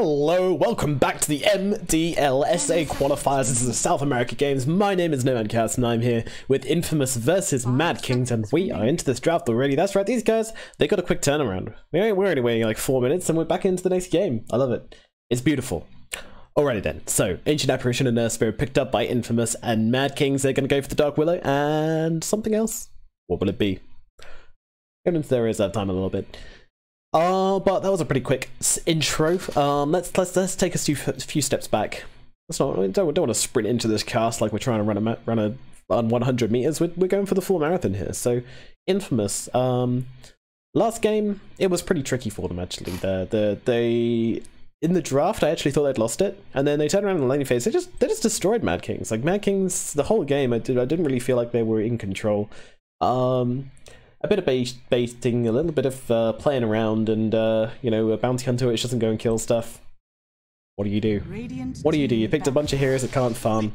Hello, welcome back to the MDL Qualifiers. This is the South America Games. My name is NomadCasts and I'm here with Infamous versus Mad Kings, and we are into this draft already. That's right, these guys, they got a quick turnaround. We're only waiting like 4 minutes and we're back into the next game. I love it. It's beautiful. Alrighty then, so Ancient Apparition and Nurse Spirit picked up by Infamous and Mad Kings. They're going to go for the Dark Willow and something else. What will it be? Get into their ears that time a little bit. But that was a pretty quick intro. Let's take a few steps back. We don't want to sprint into this cast like we're trying to run a 100 meters. We're going for the full marathon here. So Infamous. Last game it was pretty tricky for them actually. They in the draft I actually thought they'd lost it, and then they turned around in the laning phase. They just destroyed Mad Kings. Like Mad Kings, the whole game I didn't really feel like they were in control. A bit of baiting, a little bit of playing around, and you know, a bounty hunter which doesn't go and kill stuff. What do you do? What do? You picked a bunch of heroes that can't farm,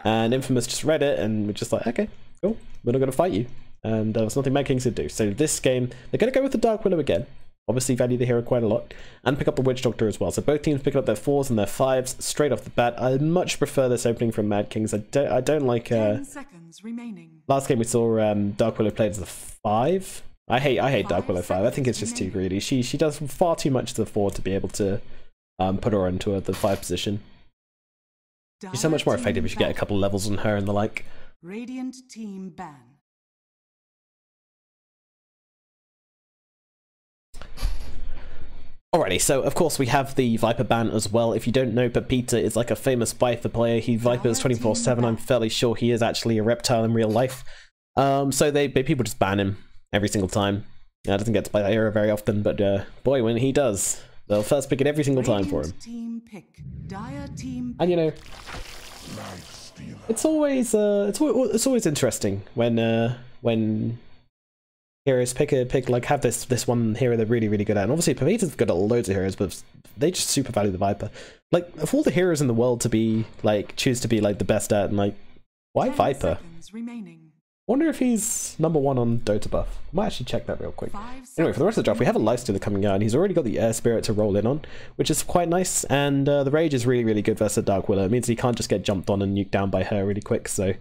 and Infamous just read it and we're just like, okay, cool, we're not going to fight you. And there's nothing Mad Kings could do. So this game, they're going to go with the Dark Willow again. Obviously value the hero quite a lot, and pick up the Witch Doctor as well. So both teams pick up their 4s and their 5s straight off the bat. I much prefer this opening from Mad Kings. I don't like 10 seconds remaining. Last game we saw Dark Willow played as a 5. I hate Dark Willow 5. I think it's just too greedy. She does far too much to the 4 to be able to put her into the 5 position. She's so much more effective if you get a couple levels on her and the like. Radiant team ban. Alrighty, so of course we have the Viper ban as well. If you don't know, Pepita is like a famous Viper player. He Vipers 24/7. I'm fairly sure he is actually a reptile in real life. So people just ban him every single time. Doesn't get to play that hero very often, but boy, when he does, they'll first pick it every single time for him. And you know, it's always interesting when heroes have this one hero they're really good at. And obviously Pepita's good at loads of heroes, but they just super value the Viper. Like, of all the heroes in the world to be like choose to be like the best at, and like, why Viper? Wonder if he's #1 on Dota buff. I might actually check that real quick. Anyway, for the rest of the draft, we have a Lifestealer coming out, and he's already got the Air Spirit to roll in on, which is quite nice. And the Rage is really good versus Dark Willow. It means he can't just get jumped on and nuked down by her really quick. So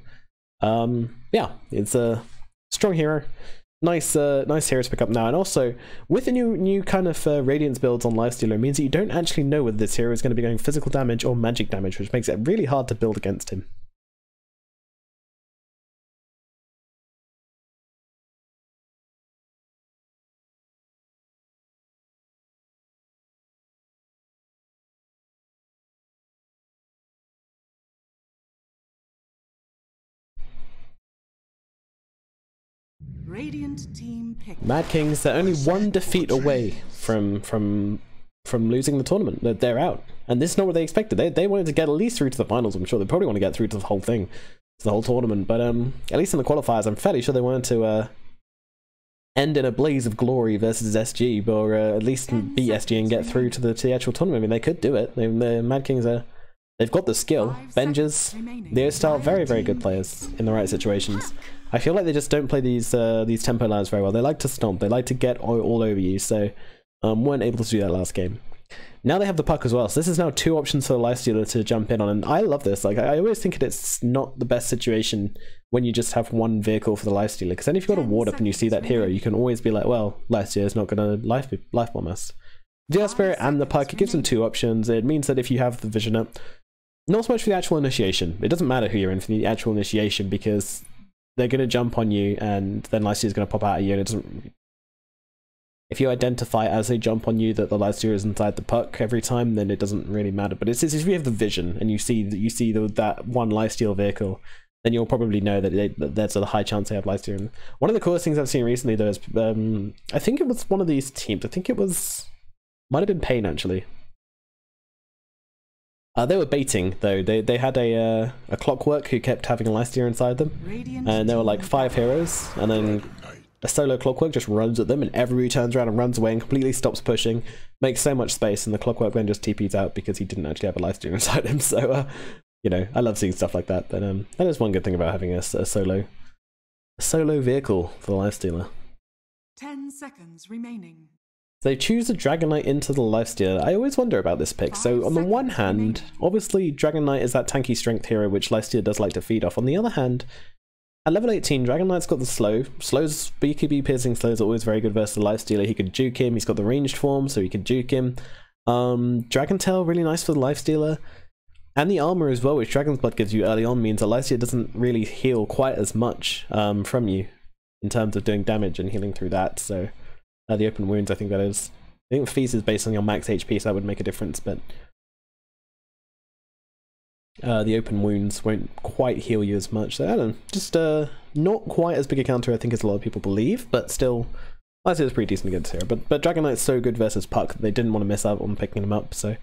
yeah, it's a strong hero. Nice hero to pick up now. And also with the new kind of Radiance builds on Lifestealer, it means that you don't actually know whether this hero is going to be going physical damage or magic damage, which makes it really hard to build against him. Radiant team pick. Mad Kings, they're only one defeat away from losing the tournament. They're out, and this is not what they expected. They wanted to get at least through to the finals. I'm sure they probably want to get through to the whole thing, to the whole tournament. But at least in the qualifiers, I'm fairly sure they wanted to end in a blaze of glory versus SG, or at least beat SG and get through to the actual tournament. I mean, they could do it. The Mad Kings they've got the skill. Benjers, they're still very good players in the right situations. I feel like they just don't play these tempo lines very well. They like to stomp. They like to get all over you. So weren't able to do that last game. Now they have the puck as well. So this is now 2 options for the Lifestealer to jump in on. And I love this. Like, I always think it's not the best situation when you just have one vehicle for the Lifestealer. Because then if you've got a ward up and you see that hero, you can always be like, well, Lifestealer's not going to life bomb us. The Air Spirit and the puck, it gives them 2 options. It means that if you have the vision up, not so much for the actual initiation. It doesn't matter who you're in for the actual initiation, because they're going to jump on you, and then Lifestealer is going to pop out at you, and it doesn't... If you identify as they jump on you that the Lifestealer is inside the puck every time, then it doesn't really matter. But it's if you have the vision and you see that one Lifestealer vehicle, then you'll probably know that there's a high chance they have Lifestealer. And one of the coolest things I've seen recently, though, is I think it was one of these teams. I think it might have been Pain actually. They were baiting though. They had a Clockwork who kept having a Lifestealer inside them, and there were like 5 heroes, and then a solo Clockwork just runs at them, and everybody turns around and runs away and completely stops pushing, makes so much space, and the Clockwork then just TPs out because he didn't actually have a Lifestealer inside him. So you know, I love seeing stuff like that. But that is one good thing about having a solo vehicle for the Lifestealer. 10 seconds remaining. They choose a Dragon Knight into the Lifestealer. I always wonder about this pick. So on the one hand, obviously Dragon Knight is that tanky strength hero which Lifestealer does like to feed off. On the other hand, at level 18, Dragon Knight's got the slow. Slow's BKB piercing slows are always very good versus the Lifestealer. He could juke him. He's got the ranged form, so he could juke him. Dragon Tail, really nice for the Lifestealer. And the armor as well, which Dragon's Blood gives you early on, means that Lifestealer doesn't really heal quite as much from you in terms of doing damage and healing through that. So the open wounds, I think that is. I think Feast is based on your max HP, so that would make a difference, but the open wounds won't quite heal you as much. So I don't know, just not quite as big a counter I think as a lot of people believe, but still, I say it's pretty decent against here. But Dragon Knight's so good versus Puck that they didn't want to miss out on picking him up, so.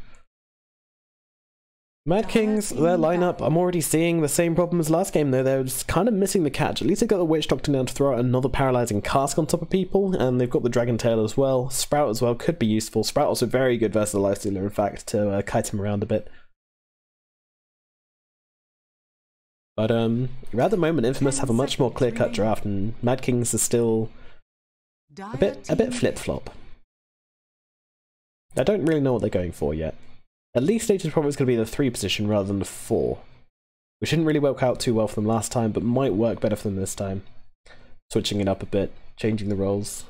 Mad Kings, their lineup, I'm already seeing the same problem as last game though. They're just kind of missing the catch. At least they've got the Witch Doctor now to throw out another paralyzing cask on top of people, and they've got the Dragon Tail as well. Sprout as well could be useful. Sprout also very good versus the Lifestealer, in fact, to kite him around a bit. But at the moment, Infamous have a much more clear-cut draft, and Mad Kings are still a bit flip-flop. I don't really know what they're going for yet. At least Nature's probably going to be the 3 position rather than the 4. Which didn't really work out too well for them last time, but might work better for them this time. Switching it up a bit, changing the roles.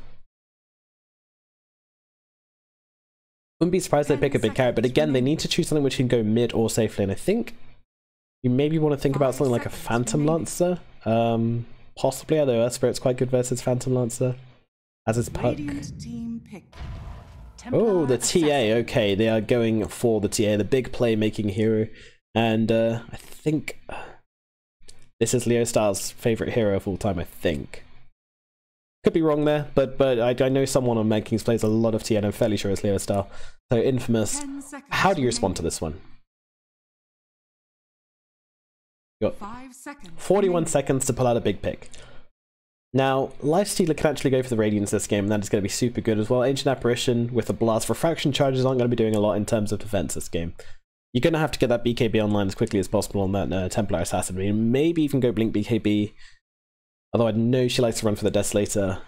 Wouldn't be surprised they pick a big carrot, but again, they need to choose something which can go mid or safe lane. I think you maybe want to think about something like a Phantom Lancer. Possibly, although Earthspirit's quite good versus Phantom Lancer. As is Puck. Oh, the TA, okay, they are going for the TA, the big play-making hero, and I think this is Leo Star's favourite hero of all time, I think. Could be wrong there, but I know someone on Mad Kings plays a lot of TA, and I'm fairly sure it's Leo Star. So, Infamous, how do you respond to this one? You got 41 seconds to pull out a big pick. Now, Lifestealer can actually go for the Radiance this game, and that is going to be super good as well. Ancient Apparition with the Blast Refraction charges aren't going to be doing a lot in terms of defense this game. You're going to have to get that BKB online as quickly as possible on that Templar Assassin. I mean, maybe even go Blink BKB, although I know she likes to run for the Desolator.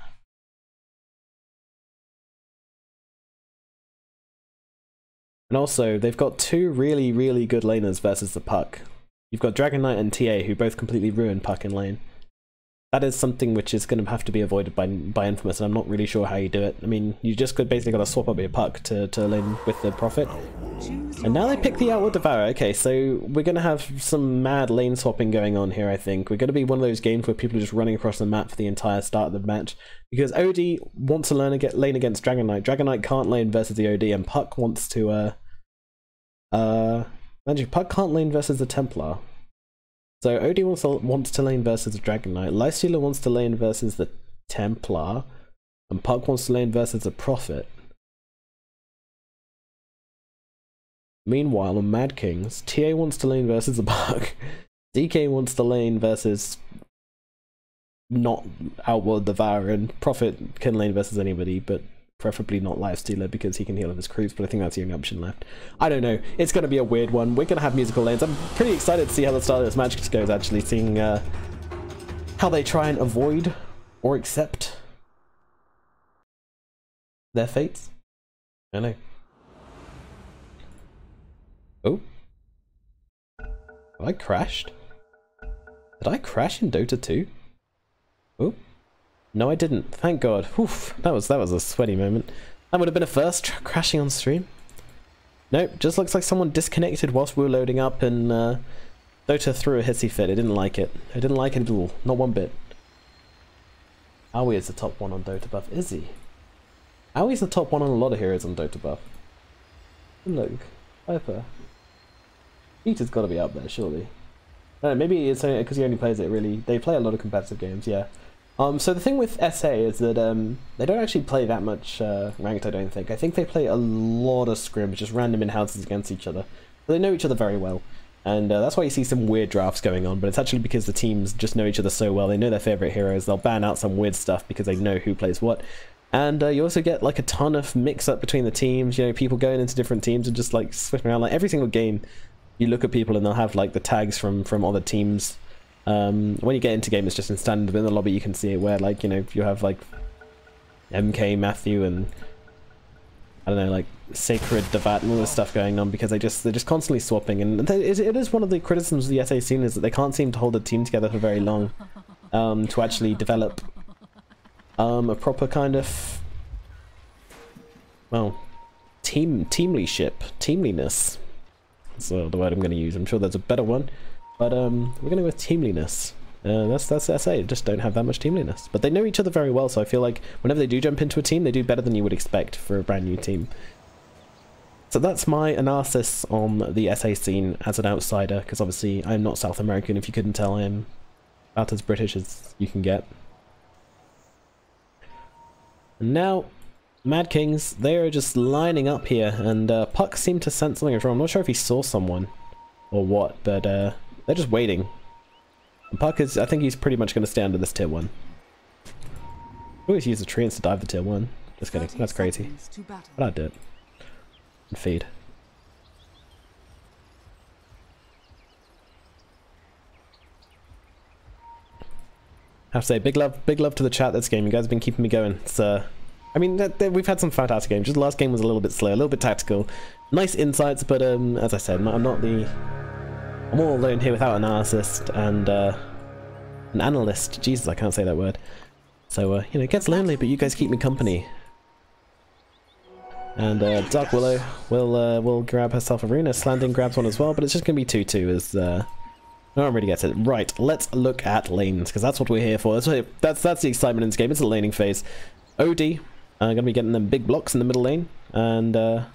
And also, they've got 2 really, really good laners versus the Puck. You've got Dragon Knight and TA, who both completely ruin Puck in lane. That is something which is going to have to be avoided by Infamous, and I'm not really sure how you do it. I mean, you just basically got to swap up your Puck to lane with the Prophet. And now they pick the Outward Devourer. Okay, so we're going to have some mad lane swapping going on here, I think. We're going to be one of those games where people are just running across the map for the entire start of the match. Because OD wants to lane against Dragon Knight. Dragon Knight can't lane versus the OD, and Puck wants to... Magic, Puck can't lane versus the Templar. So OD wants to lane versus the Dragon Knight, Lifestealer wants to lane versus the Templar, and Puck wants to lane versus the Prophet. Meanwhile, on Mad Kings, TA wants to lane versus the Puck, DK wants to lane versus not Outward Devourer, and Prophet can lane versus anybody, but preferably not Lifestealer because he can heal with his crews, but I think that's the only option left. I don't know. It's going to be a weird one. We're going to have musical lanes. I'm pretty excited to see how the start of this match goes, actually, seeing how they try and avoid or accept their fates. I don't know. Oh. Have I crashed? Did I crash in Dota 2? Oh. No, I didn't. Thank God. Oof, that was a sweaty moment. That would have been a first, crashing on stream. Nope, just looks like someone disconnected whilst we were loading up, and Dota threw a hissy fit. I didn't like it. I didn't like it at all. Not one bit. Aoi is the top 1 on Dota buff. Is he? Aoi's the top 1 on a lot of heroes on Dota buff. Look. Viper. Peter's got to be up there, surely. I don't know, maybe it's only because he only plays it really. They play a lot of competitive games, yeah. So the thing with SA is that they don't actually play that much ranked, I don't think. I think they play a lot of scrims, just random in-houses against each other. So they know each other very well, and that's why you see some weird drafts going on, but it's actually because the teams just know each other so well. They know their favourite heroes, they'll ban out some weird stuff because they know who plays what. And you also get like a ton of mix-up between the teams, you know, people going into different teams and just like switching around. Like every single game, you look at people and they'll have like the tags from other teams. When you get into game, it's just in standard. In the lobby, you can see it where, like, you know, you have like MK, Matthew, and I don't know, like Sacred Devat and all this stuff going on, because they're just constantly swapping, and it is one of the criticisms of the SA scene is that they can't seem to hold a team together for very long, to actually develop a proper kind of, well, teamliness. That's the word I'm going to use. I'm sure there's a better one, but we're going to go with teamliness. That's SA. Just don't have that much teamliness, but they know each other very well. So I feel like whenever they do jump into a team, they do better than you would expect for a brand new team. So that's my analysis on the SA scene as an outsider, because obviously I'm not South American. If you couldn't tell, I'm about as British as you can get. And now, Mad Kings, they are just lining up here, and Puck seemed to sense something was wrong. I'm not sure if he saw someone or what, but they're just waiting. And Puck is, I think he's pretty much going to stay under this tier 1. Always use the treants to dive the tier 1. Just kidding, that's crazy. But I did. And feed. I have to say, big love to the chat this game. You guys have been keeping me going. It's I mean, we've had some fantastic games. Just the last game was a little bit slow, a little bit tactical. Nice insights, but as I said, I'm all alone here without an analyst and an analyst. Jesus, I can't say that word. So you know, it gets lonely, but you guys keep me company. And Dark Willow will grab herself a rune. Slanding grabs one as well, but it's just gonna be 2-2 as no one really gets it. Right, let's look at lanes, because that's what we're here for. That's the excitement in this game. It's a laning phase. OD gonna be getting them big blocks in the middle lane, and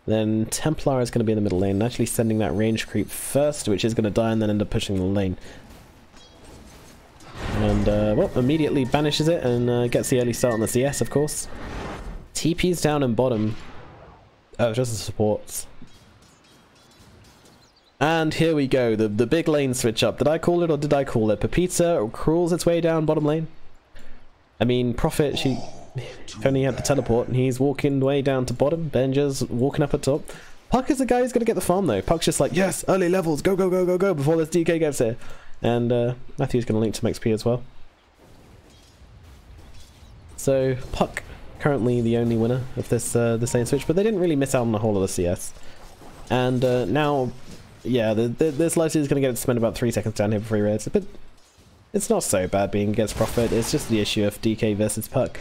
then Templar is gonna be in the middle lane, and actually sending that range creep first, which is gonna die and then end up pushing the lane. And well, immediately banishes it and gets the early start on the CS, of course. TP's down in bottom. Oh, just the supports. And here we go, the big lane switch up. Did I call it or did I call it? Pepita crawls its way down bottom lane. I mean, Prophet, if only he had the teleport, and he's walking way down to bottom. Benja's walking up at top. Puck is the guy who's going to get the farm though. Puck's just like, yes, early levels, go, go, go, go, go, before this DK gets here. And Matthew's going to link some XP as well. So, Puck, currently the only winner of this lane switch, but they didn't really miss out on the whole of the CS. And now, yeah, this Lighty is going to get it to spend about 3 seconds down here before he raids. But it's not so bad being against Prophet. It's just the issue of DK versus Puck.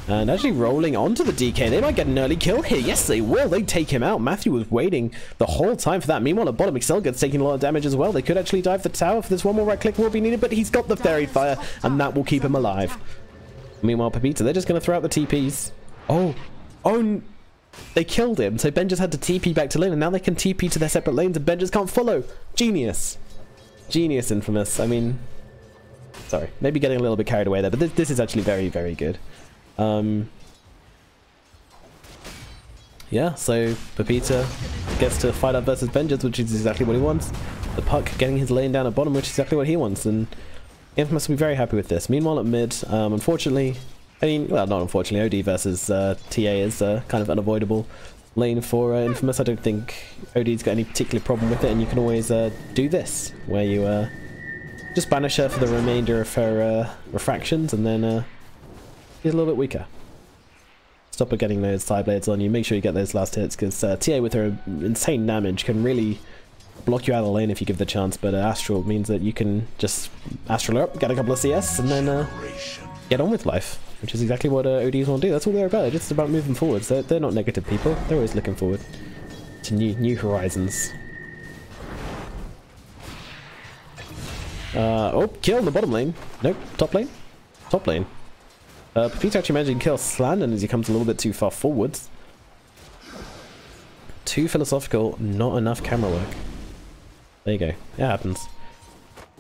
And actually rolling onto the DK. They might get an early kill here. Yes, they will. They take him out. Matthew was waiting the whole time for that. Meanwhile, at bottom, Excel gets taking a lot of damage as well. They could actually dive the tower if there's one more right click will be needed, but he's got the Fairy Fire, and that will keep him alive. Meanwhile, Pepita, they're just going to throw out the TPs. Oh, they killed him. So Ben just had to TP back to lane, and now they can TP to their separate lanes, and Ben just can't follow. Genius. Genius, Infamous. I mean, sorry, maybe getting a little bit carried away there, but this is actually very, very good. Yeah, so Pepita gets to fight up versus Benjas, which is exactly what he wants. The Puck getting his lane down at bottom, which is exactly what he wants, and Infamous will be very happy with this. Meanwhile at mid, unfortunately, I mean, well, not unfortunately, OD versus TA is kind of unavoidable lane for Infamous. I don't think OD's got any particular problem with it, and you can always do this, where you just banish her for the remainder of her refractions, and then she's a little bit weaker. Stop her getting those side blades on you. Make sure you get those last hits, because TA with her insane damage can really block you out of the lane if you give the chance, but Astral means that you can just Astral her up, get a couple of CS, and then get on with life, which is exactly what ODs want to do. That's all they're about. They're just about moving forwards. They're not negative people. They're always looking forward to new horizons. Oh, kill in the bottom lane. Nope, top lane. Top lane. Pepita actually managing to kill Slandon as he comes a little bit too far forwards. Too philosophical, not enough camera work. There you go. It happens.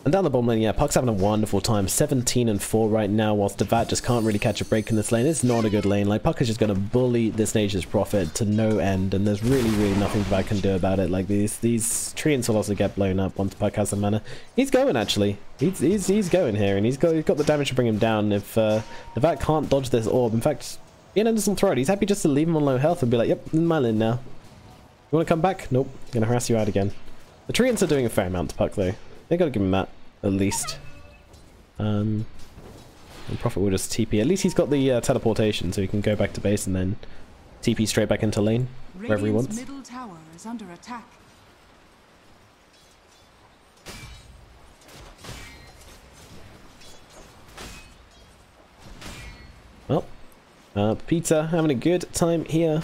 And down the bottom lane, yeah, Puck's having a wonderful time. 17 and 4 right now, whilst Devat just can't really catch a break in this lane. It's not a good lane. Like, Puck is just going to bully this nature's Prophet to no end, and there's really, really nothing Devat can do about it. Like, these treants will also get blown up once Puck has the mana. He's going, actually. He's going here, and he's got the damage to bring him down if Devat can't dodge this orb. In fact, Ian doesn't throw it. He's happy just to leave him on low health and be like, yep, in my lane now. You want to come back? Nope. Gonna harass you out again. The treants are doing a fair amount to Puck, though. They gotta give him that, at least. And And Prophet will just TP. At least he's got the teleportation, so he can go back to base and then TP straight back into lane, wherever he wants. Middle tower is under attack. Well, Peter having a good time here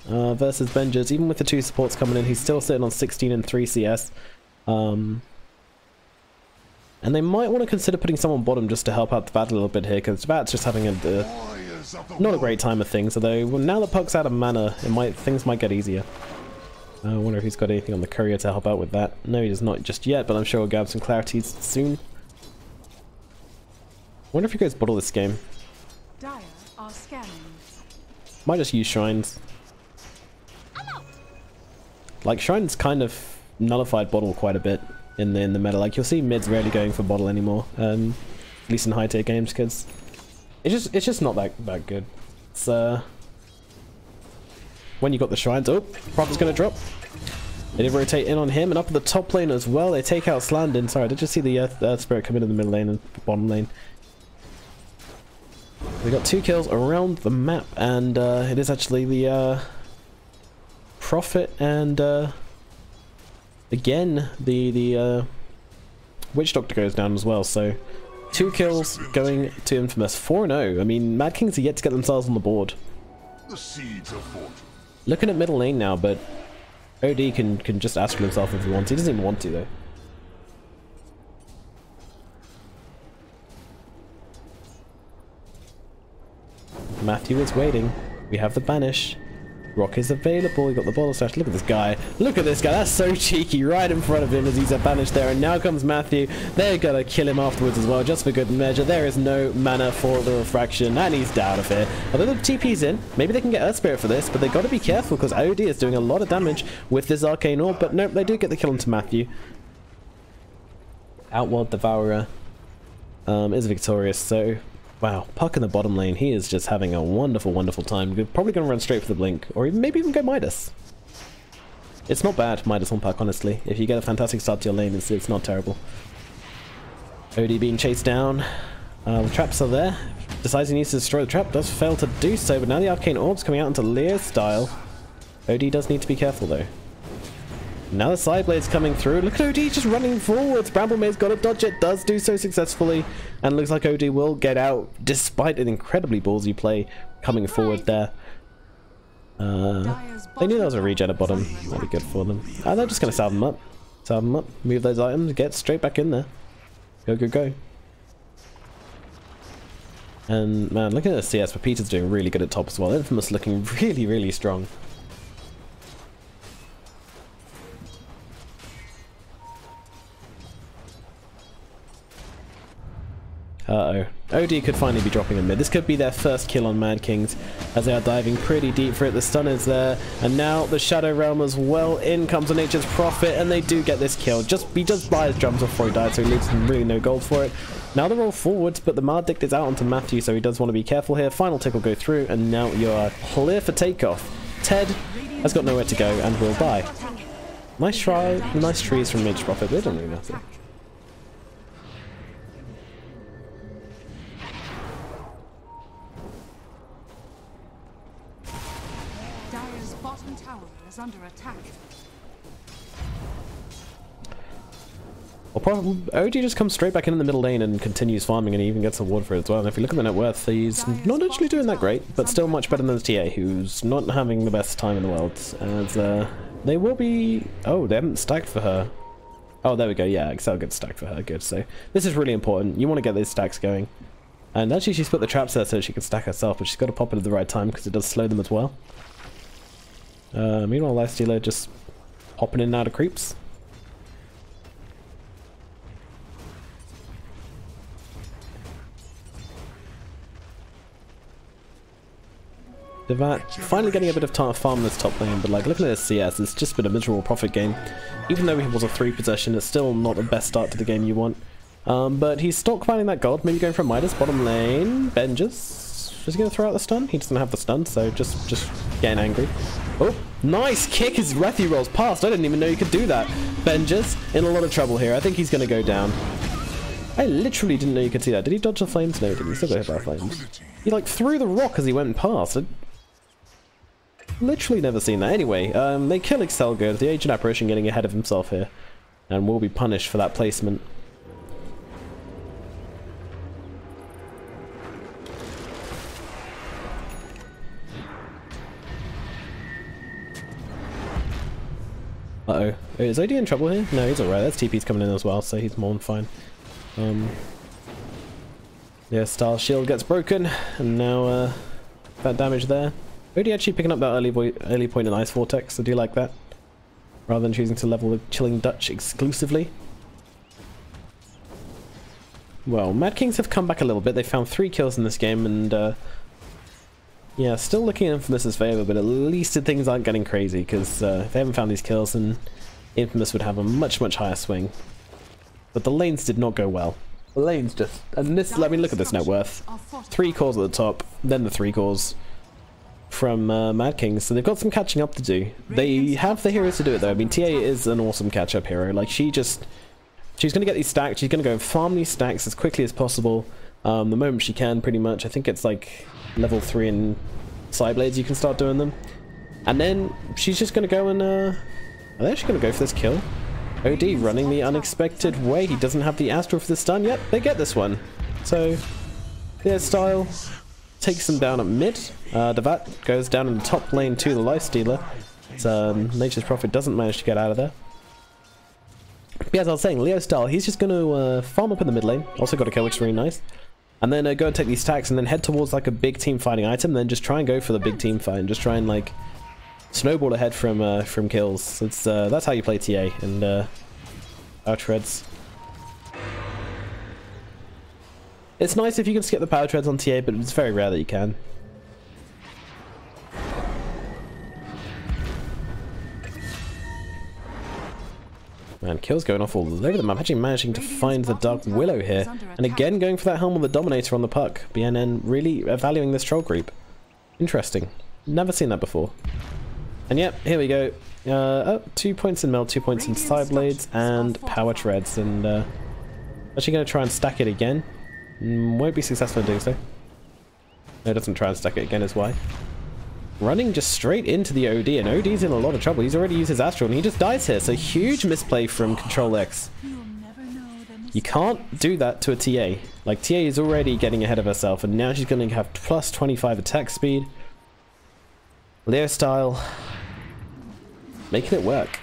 versus Benjers. Even with the 2 supports coming in, he's still sitting on 16 and 3 CS. And they might want to consider putting someone bottom just to help out the battle a little bit here, because Bat's just having not a great time of things. Although now that Puck's out of mana, things might get easier. I wonder if he's got anything on the courier to help out with that. No, he does not just yet, but I'm sure we'll grab some clarity soon. I wonder if he goes bottle this game. Dire are scanning. Might just use shrines. Like, shrines kind of nullified bottle quite a bit in the meta. Like, you'll see mids rarely going for bottle anymore, at least in high tier games, because it's just not that good. It's when you got the shrines. Oh, Prophet's gonna drop. They did rotate in on him, and up at the top lane as well. They take out Slandin. Sorry, I did just see the Earth Spirit come in the middle lane and bottom lane. We got 2 kills around the map, and it is actually the Prophet and again the Witch Doctor goes down as well. So 2 kills going to Infamous. 4-0. I mean, Mad Kings are yet to get themselves on the board. The seeds of fortune. Looking at middle lane now, but OD can just ask for himself if he wants. He doesn't even want to though. Matthew is waiting. We have the banish. Rock is available. We got the bottle slash. Look at this guy. Look at this guy. That's so cheeky. Right in front of him as he's a banished there. And now comes Matthew. They're gonna kill him afterwards as well, just for good measure. There is no mana for the refraction, and he's down of here. Although the TP's in, maybe they can get Earth Spirit for this, but they got to be careful because OD is doing a lot of damage with this Arcane Orb. But nope, they do get the kill onto Matthew. Outworld Devourer is victorious. So. Wow, Puck in the bottom lane, he is just having a wonderful, wonderful time. We're probably going to run straight for the Blink, or maybe even go Midas. It's not bad, Midas on Puck, honestly. If you get a fantastic start to your lane, it's not terrible. OD being chased down. The traps are there. Decides he needs to destroy the trap, does fail to do so, but now the Arcane Orb's coming out into Lear's style. OD does need to be careful, though. Now the side blade's coming through. Look at OD just running forwards. Bramblemay's got to dodge it. Does do so successfully. And looks like OD will get out despite an incredibly ballsy play coming forward there. They knew there was a regen at bottom. That'd be good for them. And they're just going to salve them up. Salve them up. Move those items. Get straight back in there. Go, go, go. And man, look at the CS. But Peter's doing really good at top as well. Infamous looking really, really strong. Uh-oh. OD could finally be dropping a mid. This could be their first kill on Mad Kings as they are diving pretty deep for it. The stun is there. And now the Shadow Realm as well. In comes the Nature's Prophet and they do get this kill. He just buys drums before he dies, so he leaves really no gold for it. Now they're all forwards, but the Maledict is out onto Matthew, so he does want to be careful here. Final tick will go through, and now you are clear for takeoff. Ted has got nowhere to go and will die. Nice try. Nice trees from Nature's Prophet. They don't really matter. Under attack. Well, OG just comes straight back in the middle lane and continues farming, and he even gets a ward for it as well. And if you look at the net worth, he's not actually doing that great, but still much better than the TA, who's not having the best time in the world. As they will be... Oh, they haven't stacked for her. Oh, there we go. Yeah, Excel gets stacked for her. Good. So this is really important. You want to get those stacks going. And actually, she's put the traps there so she can stack herself, but she's got to pop it at the right time because it does slow them as well. Meanwhile, Lifestealer just hopping in and out of creeps. Devat finally getting a bit of farm in this top lane, but like looking at his CS, it's just been a miserable Prophet game. Even though he was a 3 possession, it's still not the best start to the game you want. But he's stockpiling that gold, maybe going for Midas, bottom lane, Benjers. Is he going to throw out the stun? He doesn't have the stun, so just getting angry. Oh, nice kick as Rethy rolls past. I didn't even know you could do that. Benjers in a lot of trouble here. I think he's going to go down. I literally didn't know you could see that. Did he dodge the flames? No, he didn't. He still got hit by flames. He like threw the rock as he went past. I'd literally never seen that. Anyway, they kill Excel good. The Agent Apparition getting ahead of himself here. And will be punished for that placement. Uh-oh. Is OD in trouble here? No, he's alright. That's TP's coming in as well, so he's more than fine. Yeah, Star's shield gets broken, and now that damage there. OD actually picking up that early point in Ice Vortex, I do like that. Rather than choosing to level with Chilling Dutch exclusively. Well, Mad Kings have come back a little bit. They found 3 kills in this game, and yeah, still looking in Infamous's favour, but at least things aren't getting crazy, because if they haven't found these kills, then Infamous would have a much, much higher swing. But the lanes did not go well. The lanes just... And this, I mean, look at this net worth. 3 cores at the top, then the 3 cores from Mad Kings, so they've got some catching up to do. They have the heroes to do it, though. I mean, TA is an awesome catch-up hero. Like, she's going to get these stacks, she's going to go and farm these stacks as quickly as possible. The moment she can, pretty much. I think it's like level 3 in Psyblades you can start doing them. And then she's just going to go and... are they actually going to go for this kill? OD running the unexpected way. He doesn't have the Astral for the stun. Yep, they get this one. So, their style takes them down at mid. Devat goes down in the top lane to the Lifestealer. So, Nature's Prophet doesn't manage to get out of there. But as I was saying, Leo style, he's just going to farm up in the mid lane. Also got a kill, which is really nice. And then go and take these stacks and then head towards like a big team fighting item. Then just try and go for the big team fight and just try and like snowball ahead from kills. It's that's how you play TA and power treads. It's nice if you can skip the power treads on TA, but it's very rare that you can. Man, kills going off all over the map. Actually managing to find the Dark Willow here. And again going for that Helm of the Dominator on the puck. BNN really valuing this troll creep. Interesting. Never seen that before. And yep, here we go. 2 points in Meld, 2 points in Psyblades, and Power Treads. And actually going to try and stack it again. Won't be successful in doing so. No, doesn't try and stack it again is why. Running just straight into the OD, and OD's in a lot of trouble. He's already used his Astral, and he just dies here. So huge misplay from Control X. You can't do that to a TA. Like, TA is already getting ahead of herself, and now she's going to have plus 25 attack speed. Leo style. Making it work.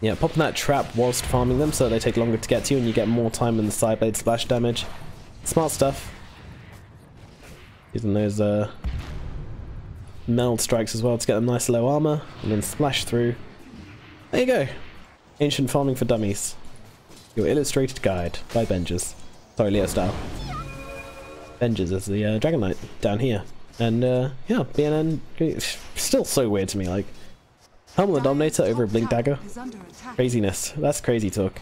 Yeah, popping that trap whilst farming them so they take longer to get to you, and you get more time in the Sideblade splash damage. Smart stuff. Using those meld strikes as well to get them nice low armor, and then splash through. There you go. Ancient Farming for Dummies. Your illustrated guide by Benjers. Sorry, Leo style. Benjers is the Dragon Knight down here. And yeah, BNN, still so weird to me, like, Helm of the Dominator over a Blink Dagger. Craziness. That's crazy talk.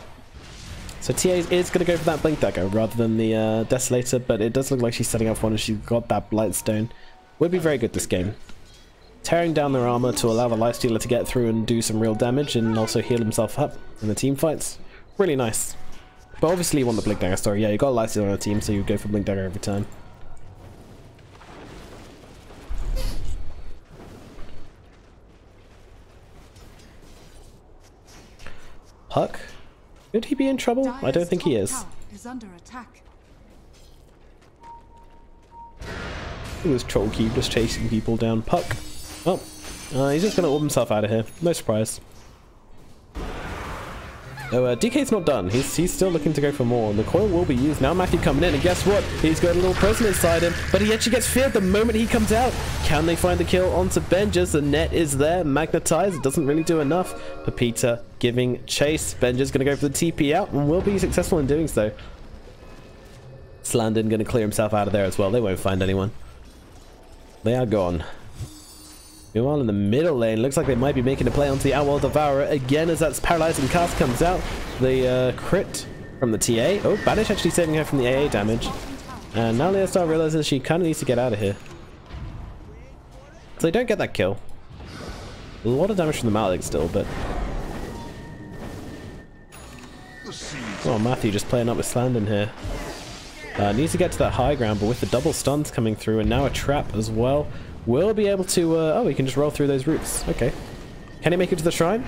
So TA is going to go for that Blink Dagger rather than the Desolator, but it does look like she's setting up one and she's got that Blightstone. Would be very good this game. Tearing down their armor to allow the Lifestealer to get through and do some real damage and also heal himself up in the team fights. Really nice. But obviously you want the Blink Dagger story. Yeah, you got a Lifestealer on your team, so you go for Blink Dagger every time. Puck? Could he be in trouble? I don't think he is. Under attack. It was Troll Cube just chasing people down. Puck. Oh, he's just going to orb himself out of here. No surprise. Oh, DK's not done. He's still looking to go for more. The coil will be used. Now Matthew coming in, and guess what? He's got a little present inside him, but he actually gets feared the moment he comes out. Can they find the kill onto Benjers? The net is there. Magnetized. It doesn't really do enough. Pepita giving chase. Benjers going to go for the TP out, and will be successful in doing so. Slandon going to clear himself out of there as well. They won't find anyone. They are gone. Meanwhile, in the middle lane, looks like they might be making a play onto the Outworld Devourer again as that paralyzing cast comes out. The crit from the TA. Oh, Banish actually saving her from the AA damage. And now Leo Star realizes she kind of needs to get out of here. So they don't get that kill. A lot of damage from the Malik still, but... The seeds Oh, Matthew just playing up with Slandon here. Needs to get to that high ground, but with the double stuns coming through and now a trap as well, we'll be able to... oh, he can just roll through those roots. Okay. Can he make it to the shrine?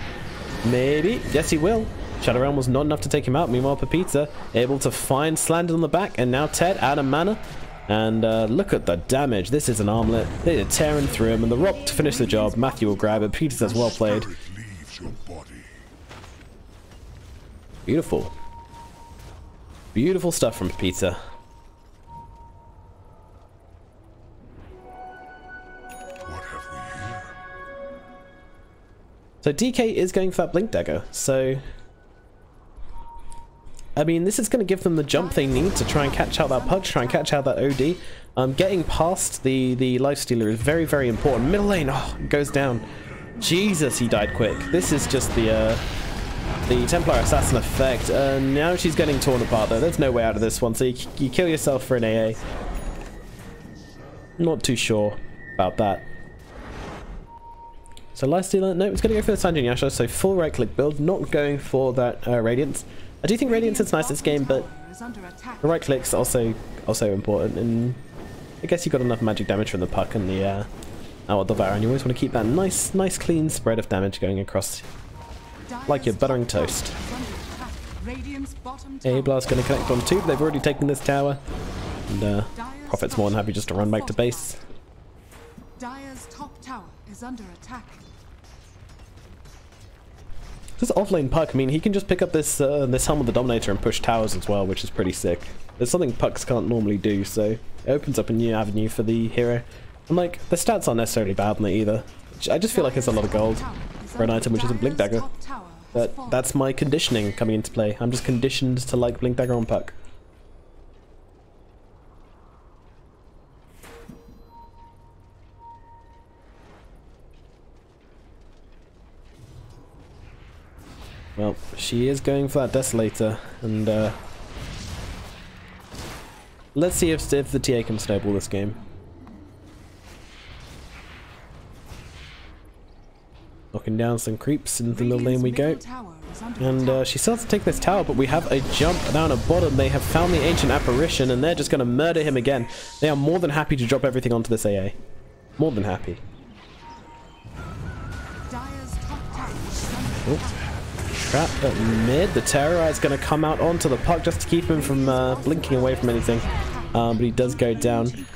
Maybe. Yes, he will. Shadow Realm was not enough to take him out. Meanwhile, Pepita able to find Slandon on the back, and now Ted out of mana. And look at the damage. This is an armlet. They're tearing through him, and the rock to finish the job. Matthew will grab it. Pepita says, well played. Beautiful. Beautiful stuff from Pepita. So DK is going for that Blink Dagger, so... I mean, this is going to give them the jump they need to try and catch out that Pug, try and catch out that OD. Getting past the Lifestealer is very, very important. Middle lane, oh, goes down. Jesus, he died quick. This is just the Templar Assassin effect. Now she's getting torn apart, though. There's no way out of this one, so you kill yourself for an AA. Not too sure about that. So Lifestealer, no, it's going to go for the Sanjin Yasha, so full right-click build, not going for that Radiance. I do think Radiance is nice this game, but the right-click's also important, and I guess you got enough magic damage from the Puck and the Devourer, and you always want to keep that nice clean spread of damage going across, like you're buttering toast. A-Blast going to connect on 2, but they've already taken this tower, and Prophet's more than happy just to run back to base. Dire's top tower is under attack. This offlane Puck, I mean, he can just pick up this this Helm of the Dominator and push towers as well, which is pretty sick. There's something Pucks can't normally do, so it opens up a new avenue for the hero. And like, the stats aren't necessarily bad on it either. I just feel like it's a lot of gold for an item which is a Blink Dagger. But that's my conditioning coming into play. I'm just conditioned to like Blink Dagger on Puck. Well, she is going for that Desolator, and let's see if the TA can snowball this game. Knocking down some creeps into the middle lane we go. And she starts to take this tower, but we have a jump down at bottom. They have found the Ancient Apparition, and they're just going to murder him again. They are more than happy to drop everything onto this AA. More than happy. Oh. Trap at mid. The Terrorize going to come out onto the Puck just to keep him from blinking away from anything. But he does go down.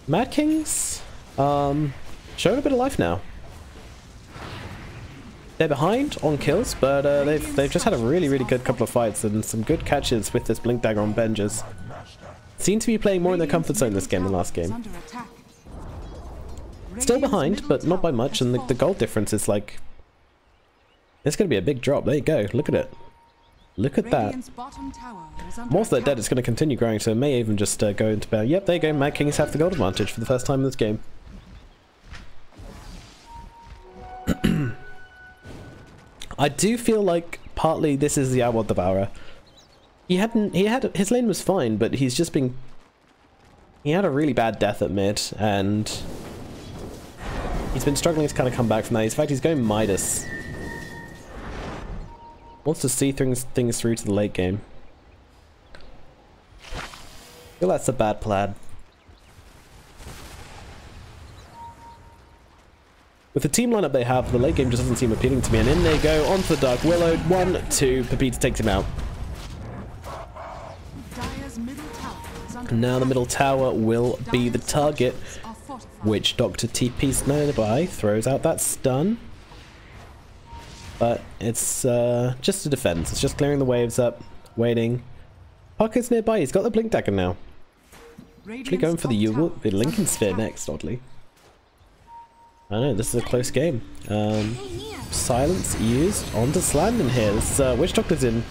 Mad Kings showing a bit of life now. They're behind on kills, but they've just had a really good couple of fights and some good catches with this Blink Dagger on Benjers. Seem to be playing more in their comfort zone this game than last game. Still behind, but not by much, and the gold difference is like... It's going to be a big drop. There you go. Look at it. Look at that. More so they're dead. It's going to continue growing, so it may even just go into bear. Yep, there you go. Mad Kings have the gold advantage for the first time in this game. I do feel like partly this is the Awad Devourer. His lane was fine, but he's just been... He had a really bad death at mid, and he's been struggling to kind of come back from that. In fact, he's going Midas. Wants to see things through to the late game. I feel that's a bad plan. With the team lineup they have, the late game just doesn't seem appealing to me. And in they go onto the Dark Willow. 1-2. Pepita takes him out. And now the middle tower will be the target, which Dr. TP's nearby throws out that stun. But it's just a defense. It's just clearing the waves up, waiting. Puck is nearby. He's got the Blink Dagger now. Actually going for the Lincoln Sphere next, oddly. I know, this is a close game. Silence used onto Slandon here. This Witch Doctor's in.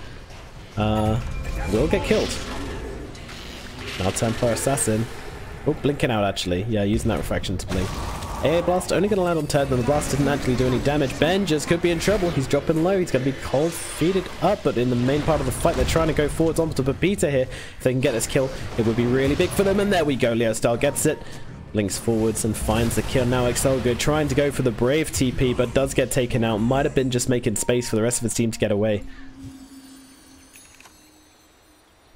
Will get killed. Now Templar Assassin. Oh, blinking out actually. Yeah, using that refraction to blink. AA Blast only going to land on Ted, and the blast didn't actually do any damage. Ben just could be in trouble. He's dropping low. He's going to be cold feeded up, but in the main part of the fight, they're trying to go forwards onto Pepita here. If they can get this kill, it would be really big for them. And there we go. Leo Style gets it. Links forwards and finds the kill. Now Excelgor trying to go for the Brave TP, but does get taken out. Might have been just making space for the rest of his team to get away.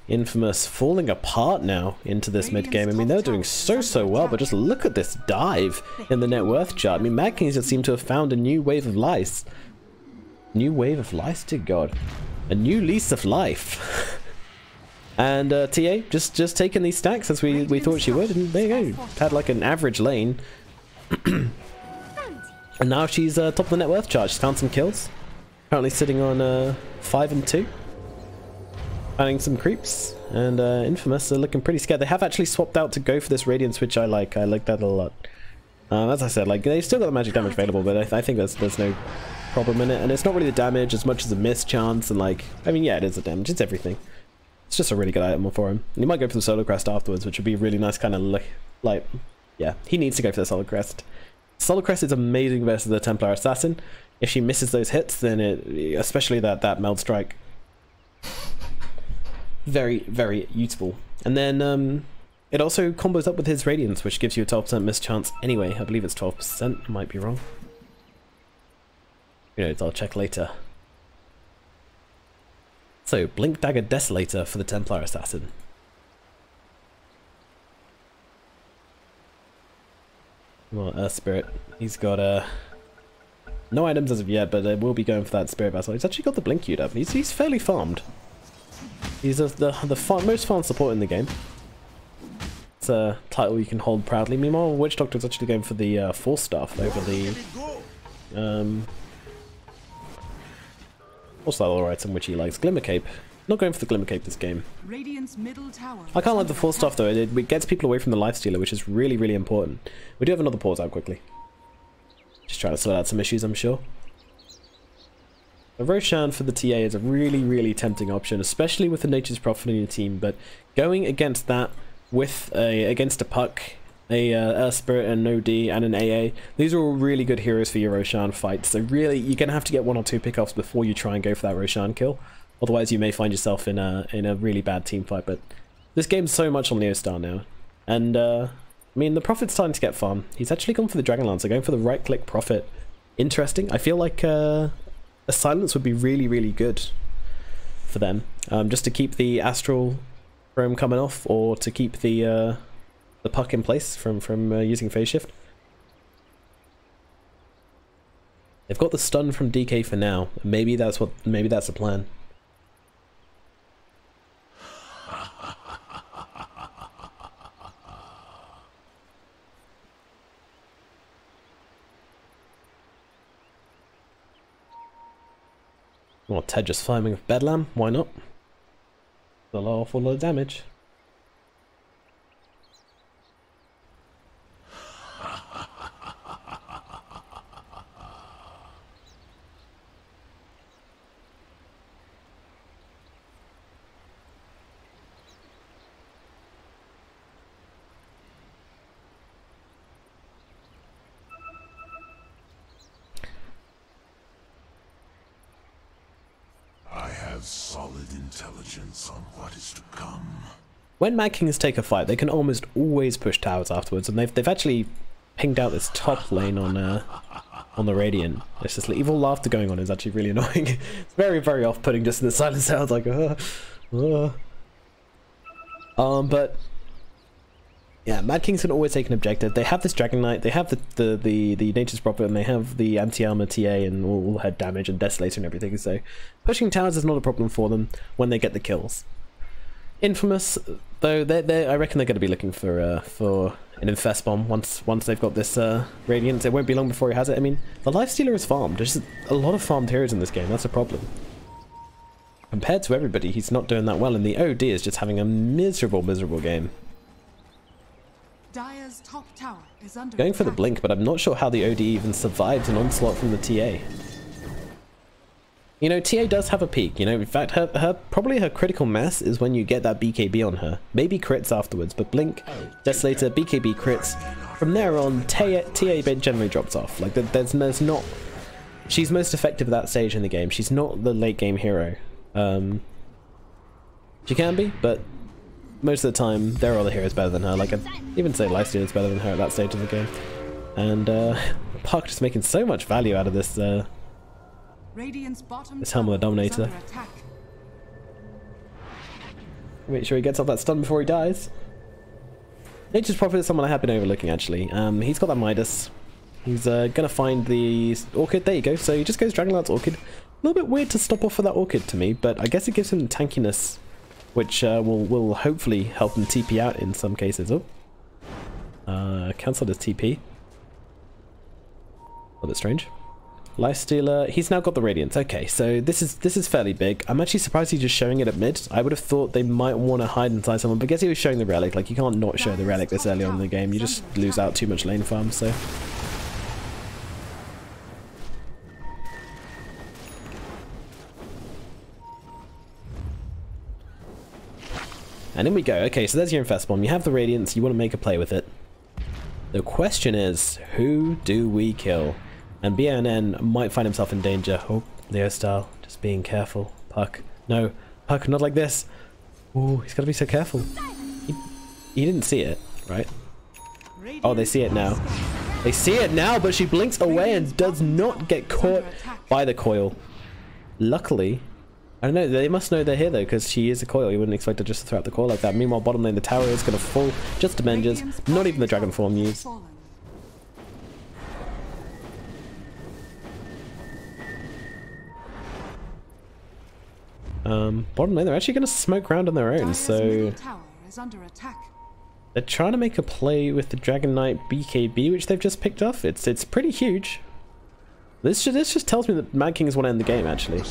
Infamous falling apart now into this mid game. I mean, they're doing so well, but just look at this dive in the net worth chart. I mean, Mad Kings just seem to have found a new wave of lice. New wave of lice, dear God. A new lease of life. And TA just taking these stacks as we thought she would, and there you go. Had like an average lane. And now she's top of the net worth chart. She's found some kills. Currently sitting on 5 and 2. Finding some creeps, and Infamous are looking pretty scared. They have actually swapped out to go for this Radiance, which I like. I like that a lot. As I said, like, they still got the magic damage available, but I think there's no problem in it. And it's not really the damage as much as a miss chance, and like, I mean, yeah, it is the damage. It's everything. It's just a really good item for him. And he might go for the Solar Crest afterwards, which would be a really nice kind of like, yeah, he needs to go for the Solar Crest. Solar Crest is amazing versus the Templar Assassin. If she misses those hits, then especially that Meld Strike, very useful. And then it also combos up with his Radiance, which gives you a 12% miss chance anyway. I believe it's 12%, I might be wrong. You know, I'll check later. So, Blink Dagger Desolator for the Templar Assassin. Well, Earth Spirit. He's got no items as of yet, but we'll be going for that Spirit Vessel. He's actually got the Blink queued up. He's fairly farmed. He's the most farmed support in the game. It's a title you can hold proudly. Meanwhile, Witch Doctor's actually going for the Force Staff over the what's that other item which he likes? Glimmer Cape. Not going for the Glimmer Cape this game. I can't like the Force Staff though. It gets people away from the Lifestealer, which is really important. We do have another pause out quickly. Just trying to sort out some issues, I'm sure. A Roshan for the TA is a really tempting option, especially with the Nature's Prophet in your team, but going against that with against a Puck, a Earth Spirit, and no D, and an AA, these are all really good heroes for your Roshan fights, so really you're going to have to get 1 or 2 pickoffs before you try and go for that Roshan kill, otherwise you may find yourself in a really bad team fight. But this game's so much on Neostar now, and I mean, the Prophet's starting to get fun. He's actually gone for the Dragonlancer, going for the right-click Prophet. Interesting. I feel like a Silence would be really good for them, just to keep the Astral Roam coming off, or to keep the Puck in place from using Phase Shift. They've got the stun from DK for now. Maybe that's the plan. Well, Ted just farming with Bedlam, why not? An awful lot of damage. Solid intelligence on what is to come. When Mad Kings take a fight, they can almost always push towers afterwards, and they've actually pinged out this top lane on the Radiant. It's just like, evil laughter going on is actually really annoying. It's very off-putting just in the silent sounds, like but yeah, Mad Kings can always take an objective. They have this Dragon Knight, they have the Nature's Prophet, and they have the anti-armor TA and all head damage and Desolator and everything, so pushing towers is not a problem for them when they get the kills. Infamous, though, I reckon they're going to be looking for an Infest Bomb once they've got this Radiance. It won't be long before he has it. I mean, the Lifestealer is farmed. There's a lot of farmed heroes in this game, that's a problem. Compared to everybody, he's not doing that well, and the OD is just having a miserable game. Dire's top tower is under Going for the Blink, but I'm not sure how the OD even survived an onslaught from the TA. You know, TA does have a peak, you know, in fact, probably her critical mass is when you get that BKB on her. Maybe crits afterwards, but Blink, Desolator, BKB crits. From there on, TA generally drops off. Like, there's not... She's most effective at that stage in the game. She's not the late game hero. She can be, but most of the time, there are other heroes better than her. Like, I'd even say Lifestealer is better than her at that stage of the game. And Puck just making so much value out of this Radiant's bottom Helm of the Dominator. Make sure he gets off that stun before he dies. Nature's Prophet is someone I have been overlooking, actually. He's got that Midas. He's gonna find the Orchid. There you go. So he just goes Dragon Lance Orchid. A little bit weird to stop off for that Orchid to me, but I guess it gives him tankiness, which will hopefully help him TP out in some cases. Oh. Cancelled his TP. A little bit strange. Lifestealer, he's now got the Radiance. Okay, so this is fairly big. I'm actually surprised he's just showing it at mid. I would have thought they might want to hide inside someone, but I guess he was showing the Relic. Like, you can't not show the Relic this early on in the game. You just lose out too much lane farm, so... And in we go. Okay, so there's your Infest Bomb. You have the Radiance, you want to make a play with it. The question is, who do we kill? And BNN might find himself in danger. Oh, Leo style. Just being careful. Puck. No. Puck, not like this. Ooh, he's got to be so careful. He didn't see it, right? Oh, they see it now. They see it now, but she blinks away and does not get caught by the coil. Luckily, I don't know, they must know they're here though, because she is a coil. You wouldn't expect her just to throw out the coil like that. Meanwhile, bottom lane, the tower is going to fall. Just Avengers. Not even the Dragon Form used. Bottom lane, they're actually going to smoke around on their own, so... They're trying to make a play with the Dragon Knight BKB, which they've just picked off. It's pretty huge. This just tells me that Mad Kings want to end the game, actually.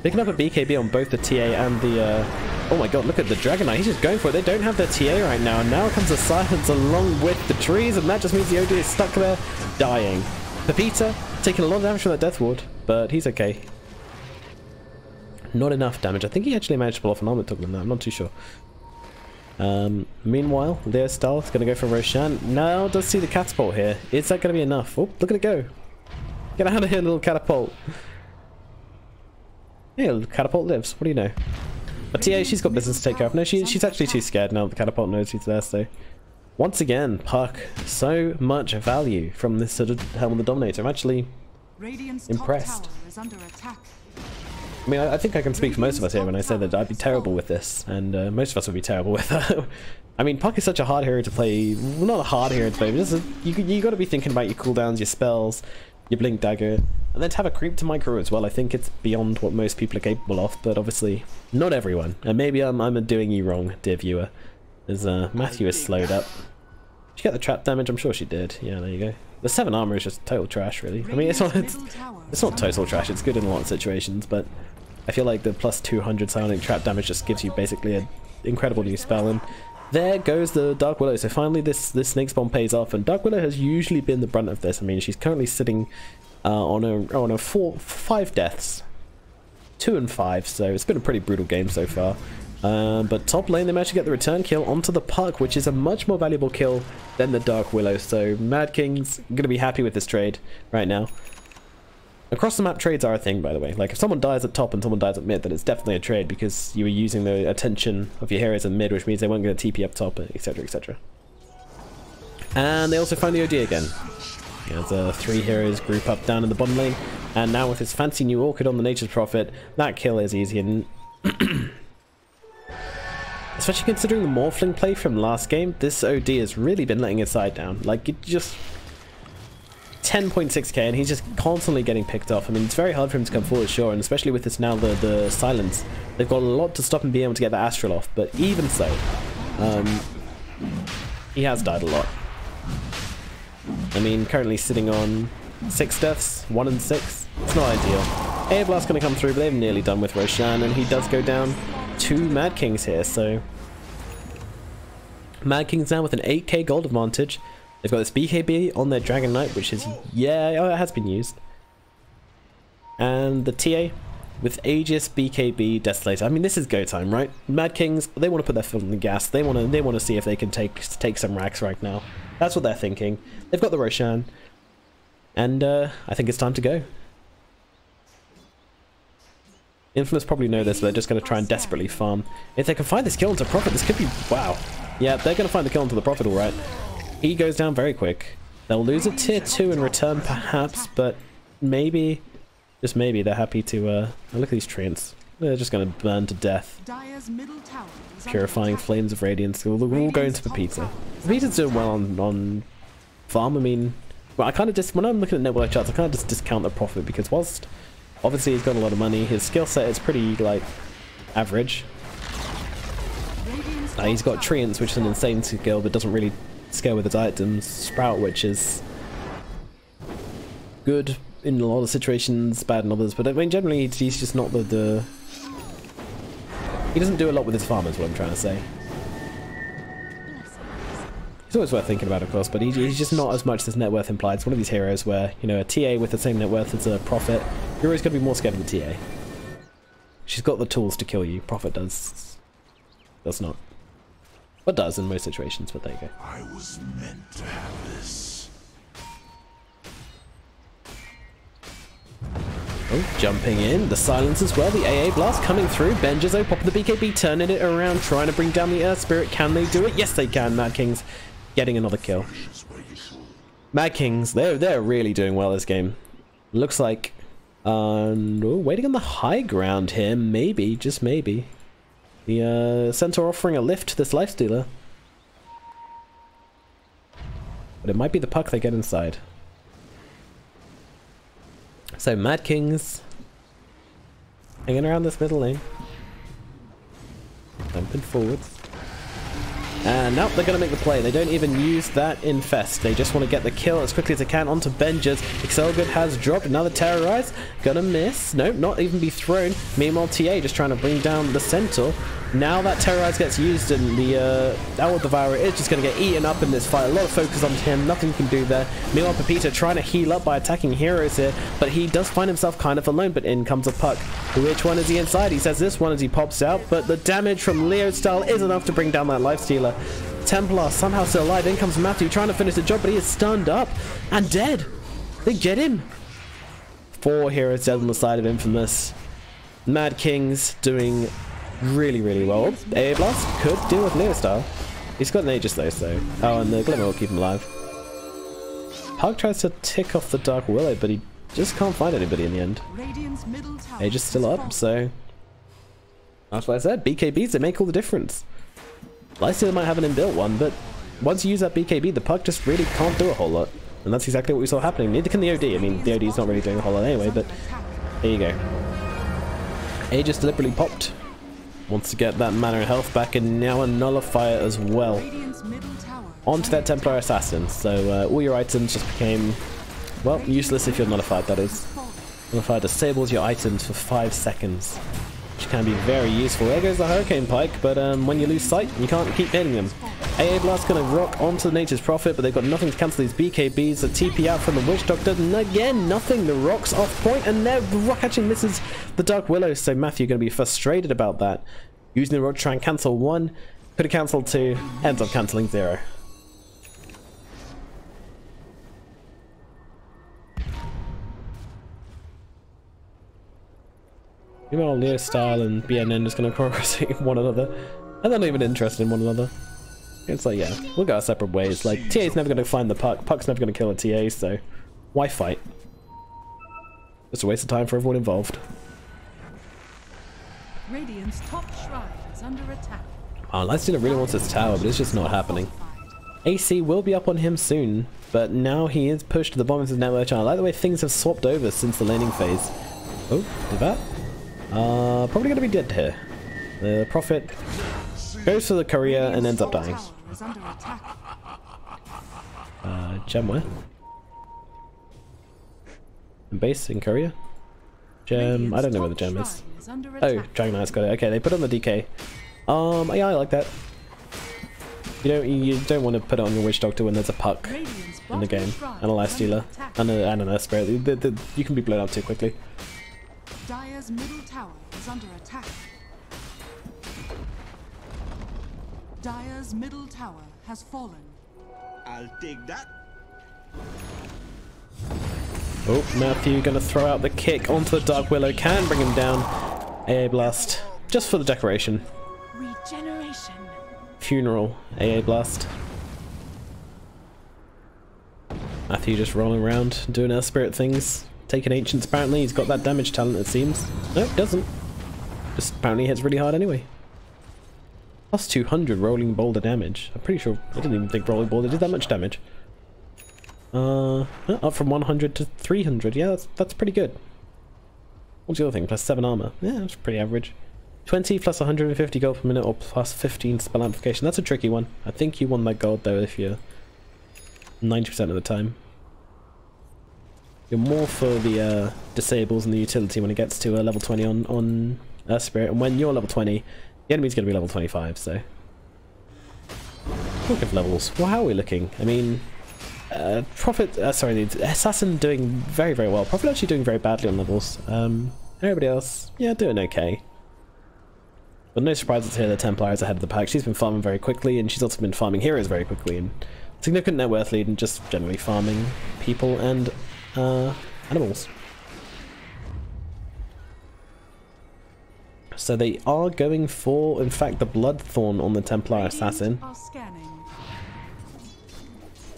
Picking up a BKB on both the TA and the... Oh my god, look at the Dragon Knight. He's just going for it. They don't have their TA right now. And now comes the silence along with the trees, and that just means the OD is stuck there, dying. Pepita taking a lot of damage from that Death Ward, but he's okay. Not enough damage. I think he actually managed to pull off an armor token on that. I'm not too sure. Meanwhile, Leo Stahl is going to go for Roshan. Now does see the catapult here. Is that going to be enough? Oh, look at it go. Get out of here, little catapult. Yeah, little catapult lives. What do you know? But TA, she's got business to take care of. No, she's actually too scared now. The catapult knows she's there, so... Once again, Puck. So much value from this sort of Helm of the Dominator. I'm actually impressed. I mean, I think I can speak for most of us here when I say that I'd be terrible with this, and most of us would be terrible with her. I mean, Puck is such a hard hero to play. Well, not a hard hero to play, but you got to be thinking about your cooldowns, your spells, your Blink Dagger, and then to have a creep to micro as well. I think it's beyond what most people are capable of, but obviously not everyone. And maybe I'm doing you wrong, dear viewer, as Matthew is slowed up. Did she get the trap damage? I'm sure she did. Yeah, there you go. The 7 armor is just total trash, really. I mean, it's not total trash. It's good in a lot of situations, but I feel like the plus 200 psionic trap damage just gives you basically an incredible new spell. And there goes the Dark Willow. So finally this Snake's Bomb pays off, and Dark Willow has usually been the brunt of this. I mean, she's currently sitting on a 5 deaths. 2 and 5, so it's been a pretty brutal game so far. But top lane, they managed to get the return kill onto the Puck, which is a much more valuable kill than the Dark Willow. So Mad King's going to be happy with this trade right now. Across the map, trades are a thing, by the way. Like, if someone dies at top and someone dies at mid, then it's definitely a trade, because you were using the attention of your heroes at mid, which means they weren't going to TP up top, etc, etc. And they also find the OD again. There's 3 heroes group up down in the bottom lane, and now with his fancy new Orchid on the Nature's Prophet, that kill is easy. And especially considering the Morphling play from last game, this OD has really been letting his side down. Like, it just... 10.6k, and he's just constantly getting picked off. I mean, it's very hard for him to come forward, sure, and especially with this now, the silence. They've got a lot to stop him being able to get the Astral off, but even so, he has died a lot. I mean, currently sitting on 6 deaths, 1 and 6. It's not ideal. Airblast's going to come through, but they've nearly done with Roshan, and he does go down 2 Mad Kings here, so... Mad Kings now with an 8k gold advantage. They've got this BKB on their Dragon Knight, which is, yeah, it has been used. And the TA with Aegis, BKB, Desolator. I mean, this is go time, right? Mad Kings, they want to put their foot on the gas. They want to see if they can take some racks right now. That's what they're thinking. They've got the Roshan, and I think it's time to go. Infamous probably know this, but they're just going to try and desperately farm. If they can find this kill onto Prophet, this could be wow. Yeah, they're going to find the kill onto the Prophet, all right. He goes down very quick. They'll lose a tier 2 in return, perhaps, but maybe, just maybe, they're happy to... look at these treants. They're just gonna burn to death. Dire's middle tower is under Purifying attack. flames of radiance. We'll all go into Pepita. Pepita's doing well on farm. I mean, well, I kind of just, when I'm looking at network charts, I kind of just discount the profit because whilst obviously he's got a lot of money, his skill set is pretty like average. He's got Treants, which is an insane skill, but doesn't really scale with his items. Sprout, which is good in a lot of situations, bad in others. But I mean, generally, he's just not the he doesn't do a lot with his farm, is what I'm trying to say. He's always worth thinking about, of course, but he's just not as much as his net worth implies. It's one of these heroes where, you know, a TA with the same net worth as a Prophet, you're always going to be more scared of the TA. She's got the tools to kill you. Prophet does not. But does in most situations, but there you go. I was meant to have this. Oh, jumping in. The silence as well. The AA blast coming through. Benjizo popping the BKB, turning it around, trying to bring down the Earth Spirit. Can they do it? Yes, they can. Mad Kings getting another kill. Mad Kings, they're really doing well this game. Looks like waiting on the high ground here. Maybe, just maybe. The Centaur offering a lift to this Lifestealer. But it might be the puck they get inside. So Mad Kings hanging around this middle lane. Jumping forwards. And now they're going to make the play. They don't even use that infest. They just want to get the kill as quickly as they can onto Benjas. Excelgood has dropped. Another Terrorize. Gonna miss. Nope, not even be thrown. Meanwhile, TA just trying to bring down the Centaur. Now that Terrorize gets used and the Owl Devourer is just going to get eaten up in this fight. A lot of focus on him. Nothing you can do there. Meanwhile, Pepita trying to heal up by attacking heroes here. But he does find himself kind of alone. But in comes a puck. Which one is he inside? He says this one as he pops out. But the damage from Leo's style is enough to bring down that Lifestealer. Templar somehow still alive. In comes Matthew trying to finish the job, but he is stunned up and dead. They get him. 4 heroes dead on the side of Infamous. Mad Kings doing really, really well. AA Blast could deal with Leo style. He's got an Aegis though, so. Oh, and the Glimmer will keep him alive. Pug tries to tick off the Dark Willow, but he just can't find anybody in the end. Aegis still up, so. That's what I said. BKBs, they make all the difference. Lifestealer might have an inbuilt one, but once you use that BKB, the puck just really can't do a whole lot. And that's exactly what we saw happening. Neither can the OD. I mean, the OD is not really doing a whole lot anyway, but there you go. Aegis deliberately popped. Wants to get that mana and health back, and now a Nullifier as well. Onto that Templar Assassin. So all your items just became, well, useless if you're nullified, that is. Nullifier disables your items for 5 seconds. Which can be very useful. There goes the Hurricane Pike, but when you lose sight, you can't keep hitting them. AA Blast gonna rock onto the Nature's Prophet, but they've got nothing to cancel these BKBs. The TP out from the Witch Doctor, and again, nothing. The rock's off point, and there the rock actually misses the Dark Willow, so Matthew gonna be frustrated about that. Using the rock to try and cancel 1, could have cancelled 2, ends up cancelling 0. Meanwhile, Leo Style and BNN is going to choreograph one another. And they're not even interested in one another. It's like, yeah, we'll go our separate ways. Like, TA's never going to find the puck. Puck's never going to kill a TA, so why fight? Just a waste of time for everyone involved. Radiant's top shrine is under attack. Oh, Lifestealer really wants his tower, but it's just not happening. AC will be up on him soon, but now he is pushed to the bottom of his network channel. I like the way things have swapped over since the laning phase. Oh, did that? Probably going to be dead here. The Prophet goes for the courier and ends up dying. Gem where? Base in courier? Gem, I don't know where the gem is. Oh, Dragon Knight's got it. Okay, they put on the DK. Yeah, I like that. You don't want to put it on your Witch Doctor when there's a puck in the game, and a Lifestealer, and an Earth Spirit. You can be blown up too quickly. Dire's middle tower is under attack. Dire's middle tower has fallen. I'll take that. Oh, Matthew gonna throw out the kick onto the Dark Willow. Can bring him down. AA Blast. Just for the decoration. Regeneration. Funeral. AA Blast. Matthew just rolling around, doing Earth Spirit things. Taking Ancients apparently. He's got that damage talent, it seems. Nope, doesn't. This apparently hits really hard anyway. Plus 200 rolling boulder damage. I'm pretty sure I didn't even think rolling boulder did that much damage. Up from 100 to 300. Yeah, that's pretty good. What's the other thing? Plus 7 armor. Yeah, that's pretty average. 20 plus 150 gold per minute or plus 15 spell amplification. That's a tricky one. I think you won that gold though if you're 90% of the time. You're more for the disables and the utility when it gets to level 20 on Spirit, and when you're level 20, the enemy's going to be level 25, so... Talk of levels, well, how are we looking? I mean, Prophet, sorry, the Assassin doing very, very well. Prophet actually doing very badly on levels. Everybody else, yeah, doing okay. But no surprises here, the Templar is ahead of the pack. She's been farming very quickly, and she's also been farming heroes very quickly, and significant net worth lead, and just generally farming people and animals. So they are going for, in fact, the Bloodthorn on the Templar Assassin.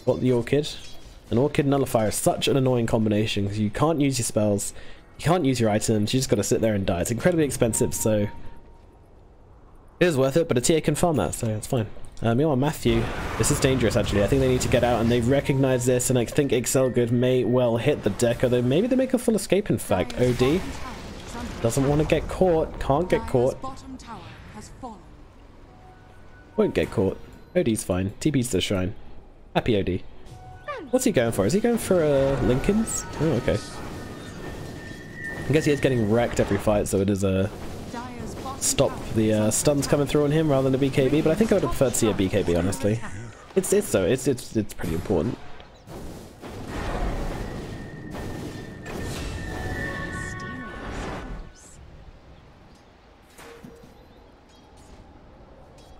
What the Orchid? An Orchid Nullifier is such an annoying combination because you can't use your spells, you can't use your items, you just got to sit there and die. It's incredibly expensive, so it is worth it, but a TA can farm that, so it's fine. Meanwhile, Matthew, this is dangerous actually. I think they need to get out, and they've recognized this, and I think Excelgood may well hit the deck, although maybe they make a full escape in fact. OD doesn't want to get caught, can't get caught. Won't get caught. OD's fine. TP's to the shrine. Happy OD. What's he going for? Is he going for Lincoln's? Oh, okay. I guess he is getting wrecked every fight, so it is a stop the stuns coming through on him rather than a BKB, but I think I would have preferred to see a BKB, honestly. It's pretty important.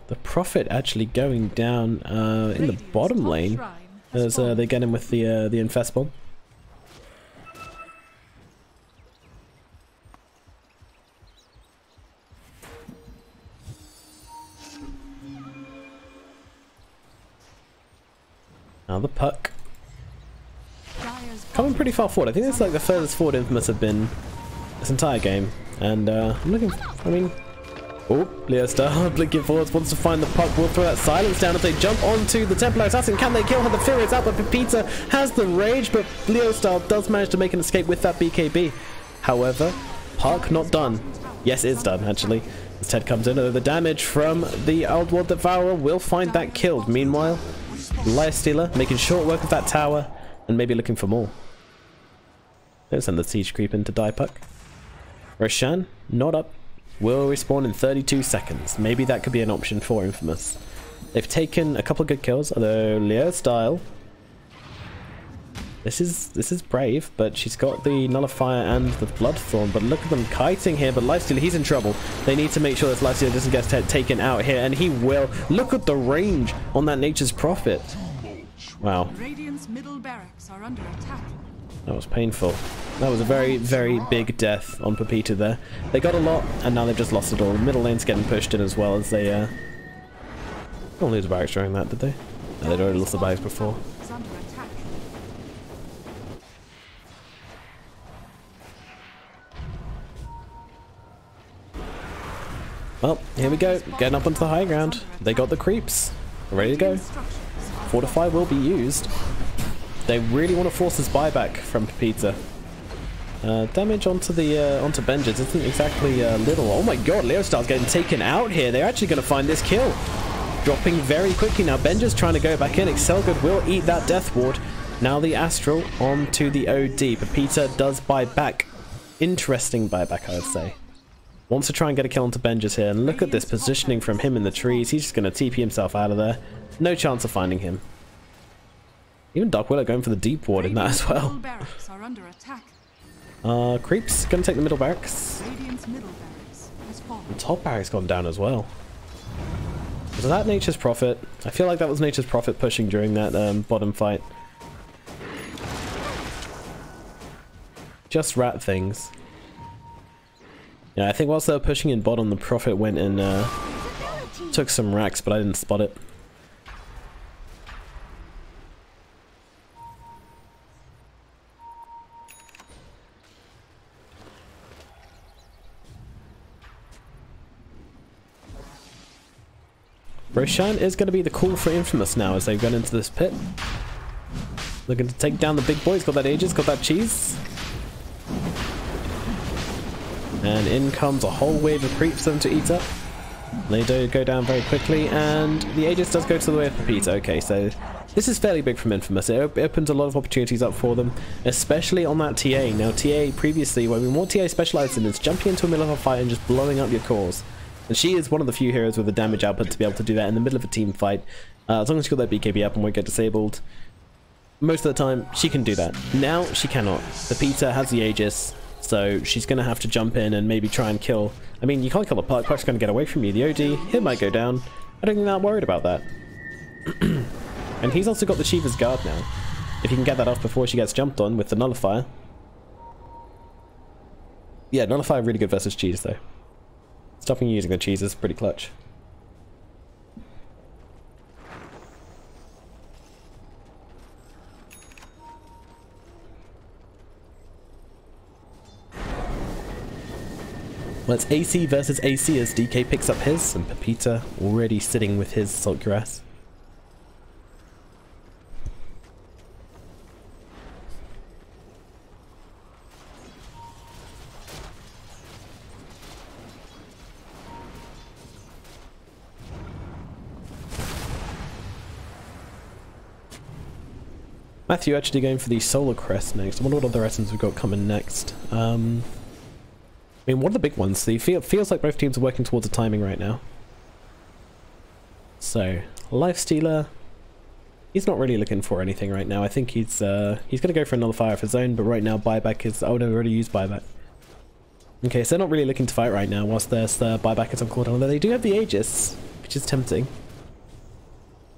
The Prophet actually going down in the bottom lane as they get him with the Infest Bomb. Now the Puck. Coming pretty far forward. I think it's like the furthest forward Infamous have been this entire game. And I'm looking, I mean... Oh, Leo Star blinking forwards, wants to find the Puck, will throw that silence down as they jump onto the Templar Assassin. Can they kill her? The Fury is out, but Pepita has the rage, but Leo Star does manage to make an escape with that BKB. However, Puck not done. Yes, it is done, actually. As Ted comes in, the damage from the Old World Devourer will find that killed. Meanwhile, Life Stealer making short work of that tower and maybe looking for more. Don't send the Siege Creep in to die Puck. Roshan, not up. Will respawn in 32 seconds. Maybe that could be an option for Infamous. They've taken a couple of good kills, although Leo style. This is brave, but she's got the Nullifier and the Bloodthorn. But look at them kiting here, but Lifestealer, he's in trouble. They need to make sure this Lifestealer doesn't get taken out here, and he will. Look at the range on that Nature's Prophet. Wow. Radiant's middle barracks are under attack. That was painful. That was a very, very big death on Pepita there. They got a lot, and now they've just lost it all. The middle lane's getting pushed in as well as they... Don't lose barracks during that, did they? No, they'd already lost the barracks before. Well, here we go. Getting up onto the high ground. They got the creeps. Ready to go. Fortify will be used. They really want to force this buyback from Pepita. Damage onto the onto Benjis isn't exactly little. Oh my god, Leo Star's getting taken out here. They're actually going to find this kill. Dropping very quickly now. Benjis trying to go back in. Excelgood will eat that Death Ward. Now the Astral onto the OD. Pepita does buy back. Interesting buyback, I would say. Wants to try and get a kill onto Benjis here. And look at this positioning from him in the trees. He's just going to TP himself out of there. No chance of finding him. Even Dark Willow going for the deep ward in that as well. Creeps gonna take the middle barracks. The top barracks gone down as well. Was that Nature's Prophet? I feel like that was Nature's Prophet pushing during that bottom fight. Just rat things. Yeah, I think whilst they were pushing in bottom, the Prophet went and took some racks, but I didn't spot it. Roshan is going to be the call for Infamous now as they've gone into this pit. Looking to take down the big boys. Got that Aegis, got that cheese. And in comes a whole wave of creeps for them to eat up. They do go down very quickly, and the Aegis does go to the way of Pepita. Okay, so this is fairly big from Infamous. It opens a lot of opportunities up for them, especially on that TA. Now, TA previously, what TA specialized in is jumping into a middle of a fight and just blowing up your cores. And she is one of the few heroes with the damage output to be able to do that in the middle of a team fight. As long as you got that BKB up and won't get disabled, most of the time she can do that. Now she cannot. Pepita has the Aegis, so she's going to have to jump in and maybe try and kill. I mean, you can't kill the Puck. Puck's going to get away from you. The OD, he might go down. I don't think they're worried about that. And he's also got the Shiva's Guard now. If he can get that off before she gets jumped on with the Nullifier. Yeah, Nullifier really good versus cheese though. Stopping using the cheese is pretty clutch. Well, it's AC versus AC as DK picks up his, and Pepita already sitting with his Salt Cuirass. Matthew actually going for the Solar Crest next. I wonder what other items we've got coming next. I mean, what are the big ones? It feels like both teams are working towards a timing right now. So, Lifestealer, he's not really looking for anything right now. I think he's going to go for a Nullifier of his own, but right now buyback is... Oh no, already used buyback. Okay, so they're not really looking to fight right now whilst there's buyback is on cooldown. Although they do have the Aegis, which is tempting.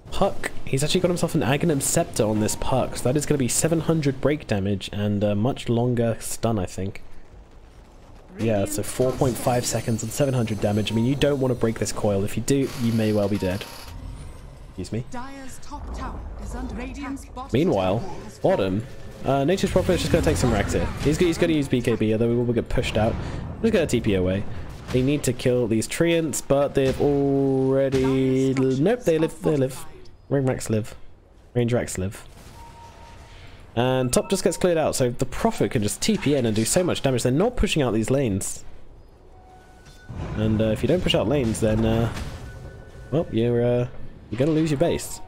Puck, he's actually got himself an Aghanim Scepter on this Puck, so that is going to be 700 break damage and a much longer stun, I think. Yeah, so 4.5 seconds and 700 damage. I mean, you don't want to break this coil. If you do, you may well be dead. Excuse me. Dire's top tower is under Radiant's bottom. Meanwhile, bottom, Nature's Prophet is just going to take some racks here. He's going to use BKB, although we will get pushed out. We're just going to TP away. They need to kill these Treants, but they've already... Nope, they live. Range racks live. Range racks live. And top just gets cleared out, so the Prophet can just TP in and do so much damage. They're not pushing out these lanes. And if you don't push out lanes, then, well, you're going to lose your base.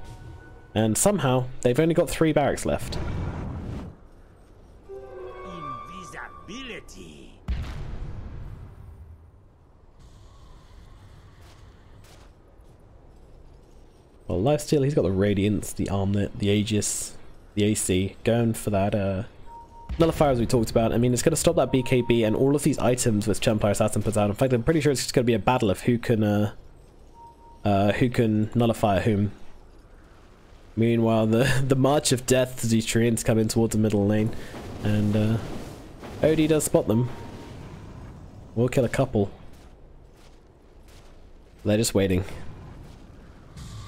And somehow, they've only got 3 barracks left. Invisibility. Well, Lifesteal, he's got the Radiance, the Armlet, the Aegis, the AC, going for that Nullifier as we talked about. I mean, it's going to stop that BKB and all of these items which Empire Assassin puts out. In fact, I'm pretty sure it's just going to be a battle of who can nullify whom. Meanwhile, the March of Death as these Treants come in towards the middle lane, and OD does spot them. We'll kill a couple. They're just waiting.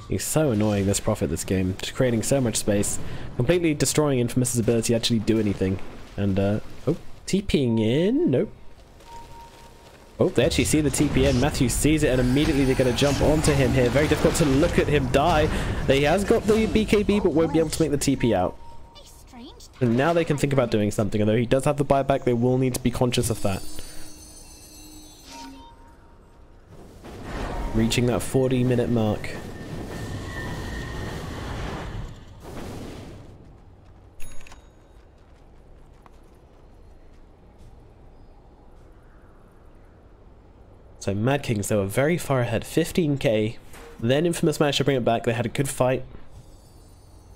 He's so annoying, this Prophet, this game. Just creating so much space. Completely destroying Infamous's ability to actually do anything. And, oh, TPing in? Nope. Oh, they actually see the TP in. Matthew sees it, and immediately they're going to jump onto him here. Very difficult to look at him die. He has got the BKB, but won't be able to make the TP out. And now they can think about doing something. Although he does have the buyback, they will need to be conscious of that. Reaching that 40-minute mark. So Mad Kings, they were very far ahead, 15k. Then Infamous managed to bring it back. They had a good fight.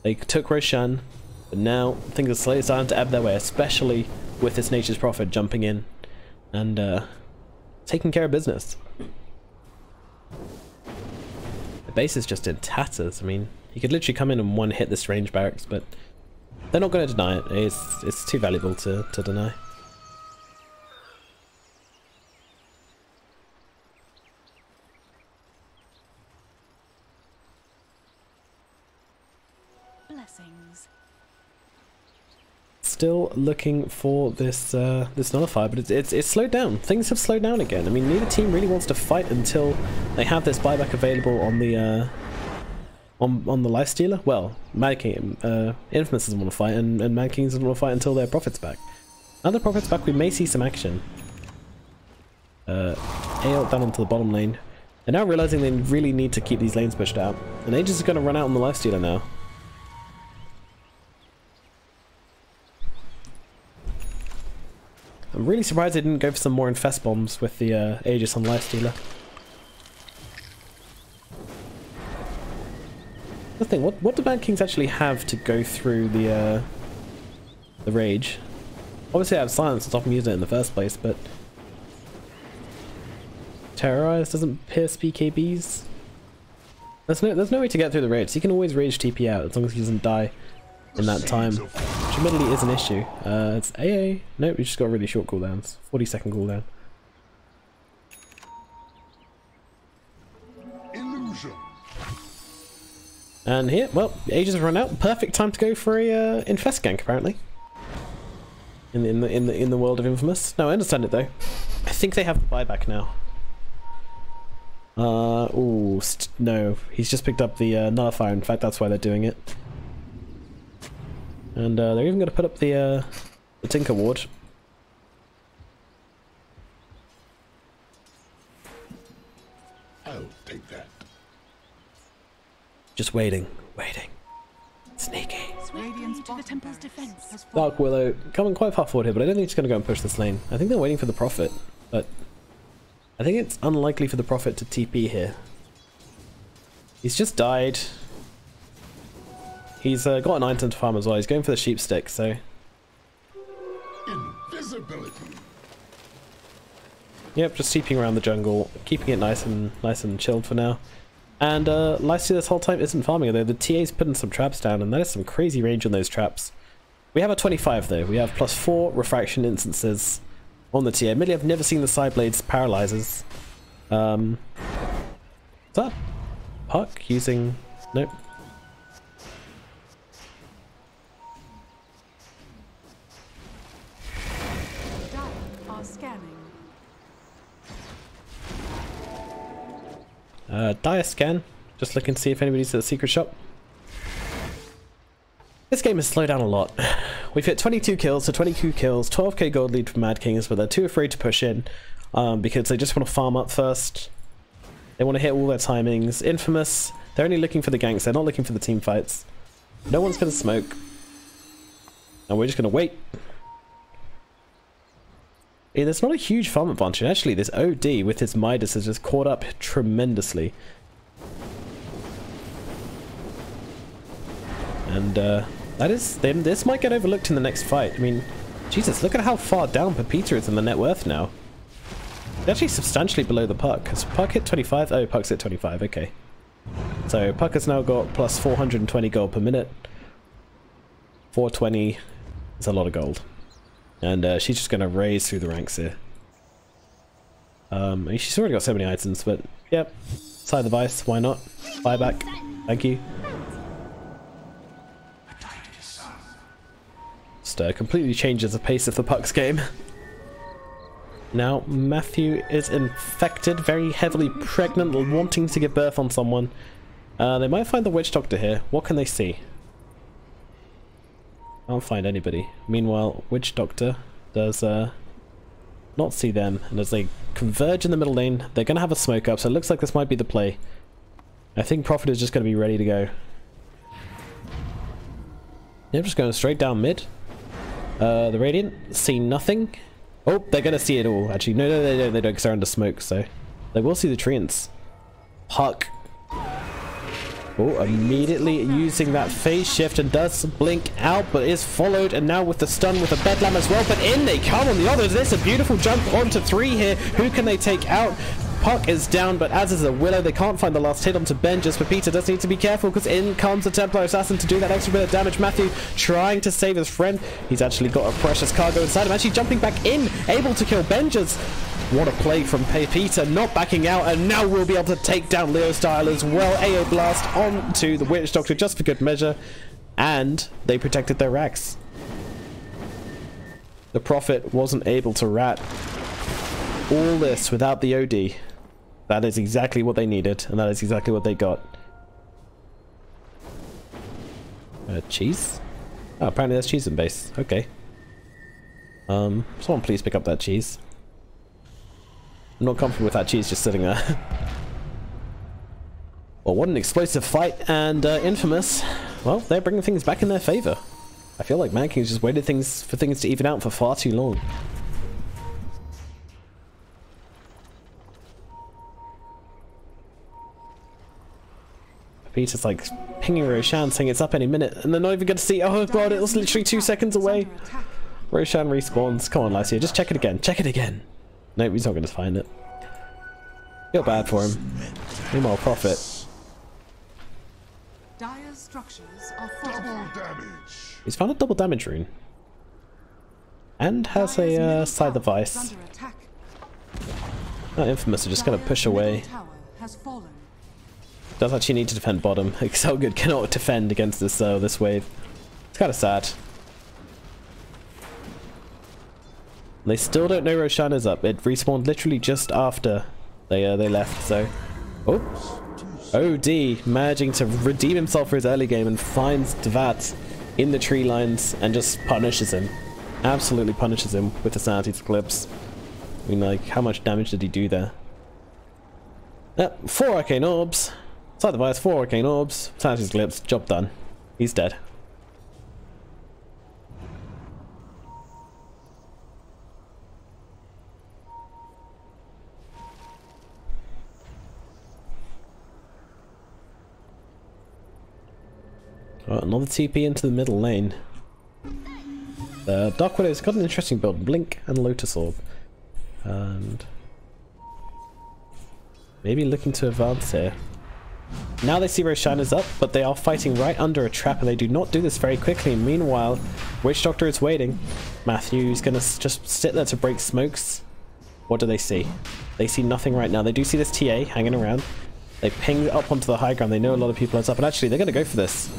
They took Roshan, but now things are slowly starting to ebb their way, especially with this Nature's Prophet jumping in and taking care of business. The base is just in tatters. I mean, he could literally come in and one-hit this range barracks, but they're not going to deny it. It's too valuable to deny. still looking for this this nullifier, but it's slowed down. Things have slowed down again. I mean, neither team really wants to fight until they have this buyback available on the lifestealer. Well, Mad King, Infamous doesn't want to fight, and Mad King doesn't want to fight until their profit's back. Now the profit's back, we may see some action. AL down onto the bottom lane. They're now realizing they really need to keep these lanes pushed out, and Aegis is going to run out on the lifestealer now. I'm really surprised they didn't go for some more infest bombs with the Aegis on lifestealer. The thing, what do Mad Kings actually have to go through the rage? Obviously I have silence to stop them using it in the first place, but Terrorize doesn't pierce BKBs. There's no way to get through the rage, so you can always rage TP out as long as he doesn't die in that time, which admittedly is an issue. It's AA. Nope, we just got really short cooldowns. 40-second cooldown. Illusion. And here, well, Aegis have run out. Perfect time to go for a infest gank, apparently. In the world of Infamous. No, I understand it though. I think they have the buyback now. Ooh, no, he's just picked up the nullifier. In fact, that's why they're doing it. And they're even going to put up the Tinker Ward. I'll take that. Just waiting. Sneaky. Radiant's to the temple's defense has Dark Willow coming quite far forward here, but I don't think he's going to go and push this lane. I think they're waiting for the Prophet, but I think it's unlikely for the Prophet to TP here. He's just died. He's got an item to farm as well. He's going for the sheep stick, so Invisibility. yep, just TPing around the jungle, keeping it nice and chilled for now. And Lifesteal this whole time isn't farming, although the TA's putting some traps down, and that is some crazy range on those traps. We have a 25 though. We have +4 refraction instances on the TA. Admittedly, I've never seen the side blades paralyzers. Is that Puck using? Nope. are scanning. Dire scan. Just looking to see if anybody's at the secret shop. This game has slowed down a lot. We've hit 22 kills, so 22 kills, 12k gold lead from Mad Kings, but they're too afraid to push in because they just want to farm up first. They want to hit all their timings. Infamous, they're only looking for the ganks, they're not looking for the team fights. No one's going to smoke. And we're just going to wait. Yeah, there's not a huge farm advantage. Actually, this OD with his Midas has just caught up tremendously. And this might get overlooked in the next fight. I mean, Jesus, look at how far down Pepita is in the net worth now. It's actually substantially below the Puck. Has Puck hit 25? Oh, Puck's hit 25, okay. So Puck has now got plus 420 gold per minute. 420 is a lot of gold. And she's just going to raise through the ranks here. I mean, she's already got so many items, but yep. Side device, why not? Buyback, thank you. Just completely changes the pace of the Puck's game. Now, Matthew is infected, very heavily pregnant, wanting to give birth on someone. They might find the Witch Doctor here. What can they see? Can't find anybody. Meanwhile, Witch Doctor does not see them, and as they converge in the middle lane, they're going to have a smoke up, so it looks like this might be the play. I think Prophet is just going to be ready to go. Yep, just going straight down mid. The Radiant see nothing. Oh, they're going to see it all, actually. No, they don't, because they're under smoke, so they will see the treants. Puck. Oh, immediately using that phase shift and does blink out, but is followed, and now with the stun with a Bedlam as well, but in they come on the others. There's a beautiful jump onto 3 here. Who can they take out? Puck is down, but as is a Willow, they can't find the last hit onto Ben. Just Pepita does need to be careful, because in comes the Templar Assassin to do that extra bit of damage. Matthew trying to save his friend. He's actually got a precious cargo inside him, actually jumping back in, able to kill Benjas. What a play from Pepita, not backing out, and now we'll be able to take down Leo Style as well. AO Blast onto the Witch Doctor just for good measure, and they protected their racks. The Prophet wasn't able to rat all this without the OD. That is exactly what they needed, and that is exactly what they got. Cheese? Oh, apparently there's cheese in base. Okay. Someone please pick up that cheese. I'm not comfortable with that cheese just sitting there. Well, what an explosive fight, and Infamous, well, they're bringing things back in their favor. I feel like Mad King's just waited for things to even out for far too long. Peter's like pinging Roshan saying it's up any minute, and they're not even going to see. Oh god, it was literally 2 seconds away. Roshan respawns. Come on, Lycia, just check it again. Check it again. Nope, he's not going to find it. Feel bad for him. Meanwhile, Prophet. Dire's structures are fortified. He's found a double damage rune. And has a side device. That Infamous are just going to push away. Does actually need to defend bottom. Excelgood cannot defend against this wave. It's kind of sad. They still don't know Roshan is up. It respawned literally just after they left. So, oh, OD managing to redeem himself for his early game and finds Dvat in the tree lines and just punishes him. Absolutely punishes him with the Sanity's Eclipse. I mean, like, how much damage did he do there? 4 arcane orbs. Side device, 4 arcane orbs. Sanity's Eclipse. Job done. He's dead. Oh, another TP into the middle lane. Dark Widow's got an interesting build. Blink and Lotus Orb. And maybe looking to advance here. Now they see Roshan is up, but they are fighting right under a trap, and they do not do this very quickly. Meanwhile, Witch Doctor is waiting. Matthew's gonna just sit there to break smokes. What do they see? They see nothing right now. They do see this TA hanging around. They ping up onto the high ground. They know a lot of people are up, and actually they're gonna go for this.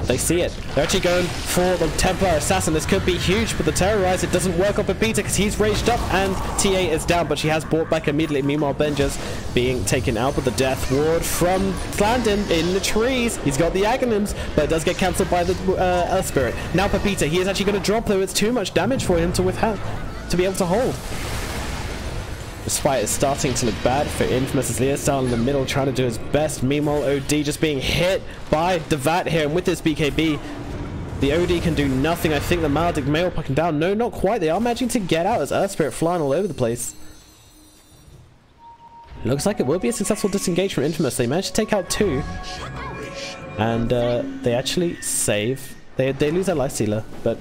They see it. They're actually going for the Templar Assassin. This could be huge, but the Terrorize, it doesn't work on Pepita because he's raged up and TA is down, but she has brought back immediately. Meanwhile, Benja's being taken out with the Death Ward from Slandon in the trees. He's got the Aghanims, but it does get cancelled by the Earth Spirit. Now Pepita, he is actually going to drop, though. It's too much damage for him to be able to hold. This fight is starting to look bad for Infamous as Leo's down in the middle trying to do his best. Meanwhile, OD just being hit by Dvat here, and with this BKB, the OD can do nothing. I think the Maledict Mail pucking down. No, not quite. They are managing to get out as Earth Spirit flying all over the place. Looks like it will be a successful disengage from Infamous. They managed to take out 2. And they actually save. They lose their Life Stealer, but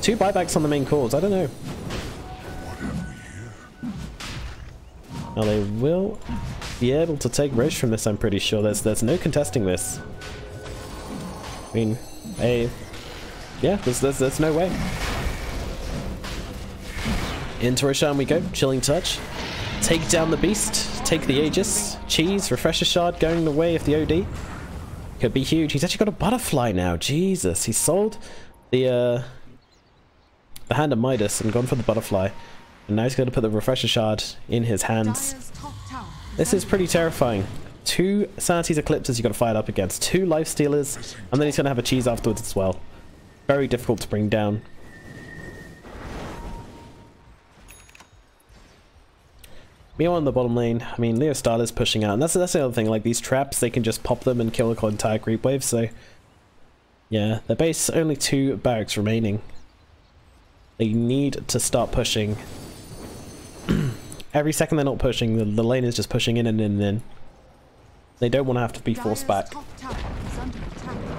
2 buybacks on the main cores. I don't know. Now they will be able to take Roche from this, I'm pretty sure. There's no contesting this. I mean, yeah, there's no way. Into Roshan we go. Chilling Touch. Take down the Beast. Take the Aegis. Cheese. Refresher Shard going the way of the OD. Could be huge. He's actually got a Butterfly now. Jesus. He sold the Hand of Midas and gone for the Butterfly. And now he's going to put the Refresher Shard in his hands. This is pretty terrifying. 2 Sanity's Eclipses you've got to fight up against. 2 Life Stealers. And then he's going to have a Cheese afterwards as well. Very difficult to bring down. Meanwhile in the bottom lane, I mean, Leo Starler's pushing out. And that's the other thing. Like, these traps, they can just pop them and kill the entire creep wave. So, yeah. Their base, only 2 barracks remaining. They need to start pushing. Every second they're not pushing, the lane is just pushing in and in and in. They don't want to have to be forced back.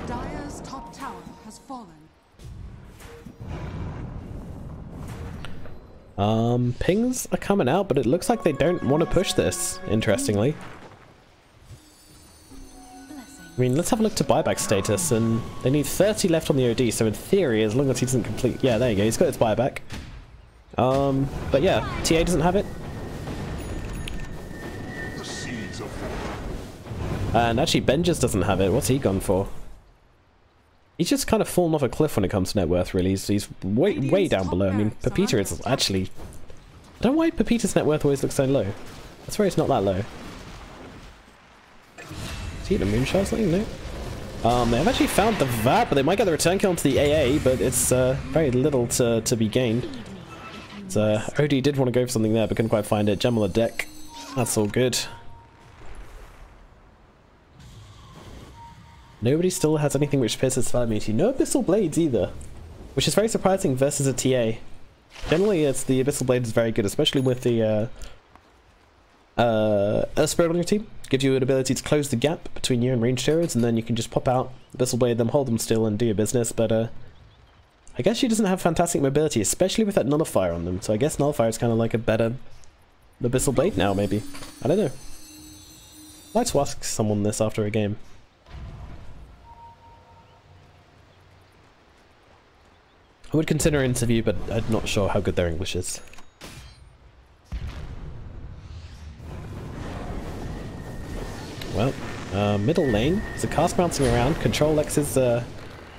Dire's top tower has fallen. Pings are coming out, but it looks like they don't want to push this, interestingly. I mean, let's have a look to buyback status, and they need 30 left on the OD, so in theory, as long as he doesn't complete... Yeah, there you go, he's got his buyback. But yeah, TA doesn't have it. And actually, Benjas doesn't have it. What's he gone for? He's just kind of fallen off a cliff when it comes to net worth, really. He's way down below. I mean, Pepita is actually... I don't know why Pepita's net worth always looks so low. I swear it's not that low. Is he the moonshot or something? No. They've actually found the VAT, but they might get the return kill onto the AA, but it's very little to be gained. So, OD did want to go for something there, but couldn't quite find it. Gem on the deck. That's all good. Nobody still has anything which pierces spell immunity. No Abyssal Blades either, which is very surprising versus a TA. Generally, it's the Abyssal Blade is very good, especially with the Spirit on your team. Gives you an ability to close the gap between you and ranged heroes, and then you can just pop out Abyssal Blade them, hold them still, and do your business. But I guess she doesn't have fantastic mobility, especially with that Nullifier on them. So I guess Nullifier is kind of like a better Abyssal Blade now, maybe. I don't know. I'd like to ask someone this after a game. I would consider an interview, but I'm not sure how good their English is. Well, middle lane. There's a cast bouncing around. Control X is right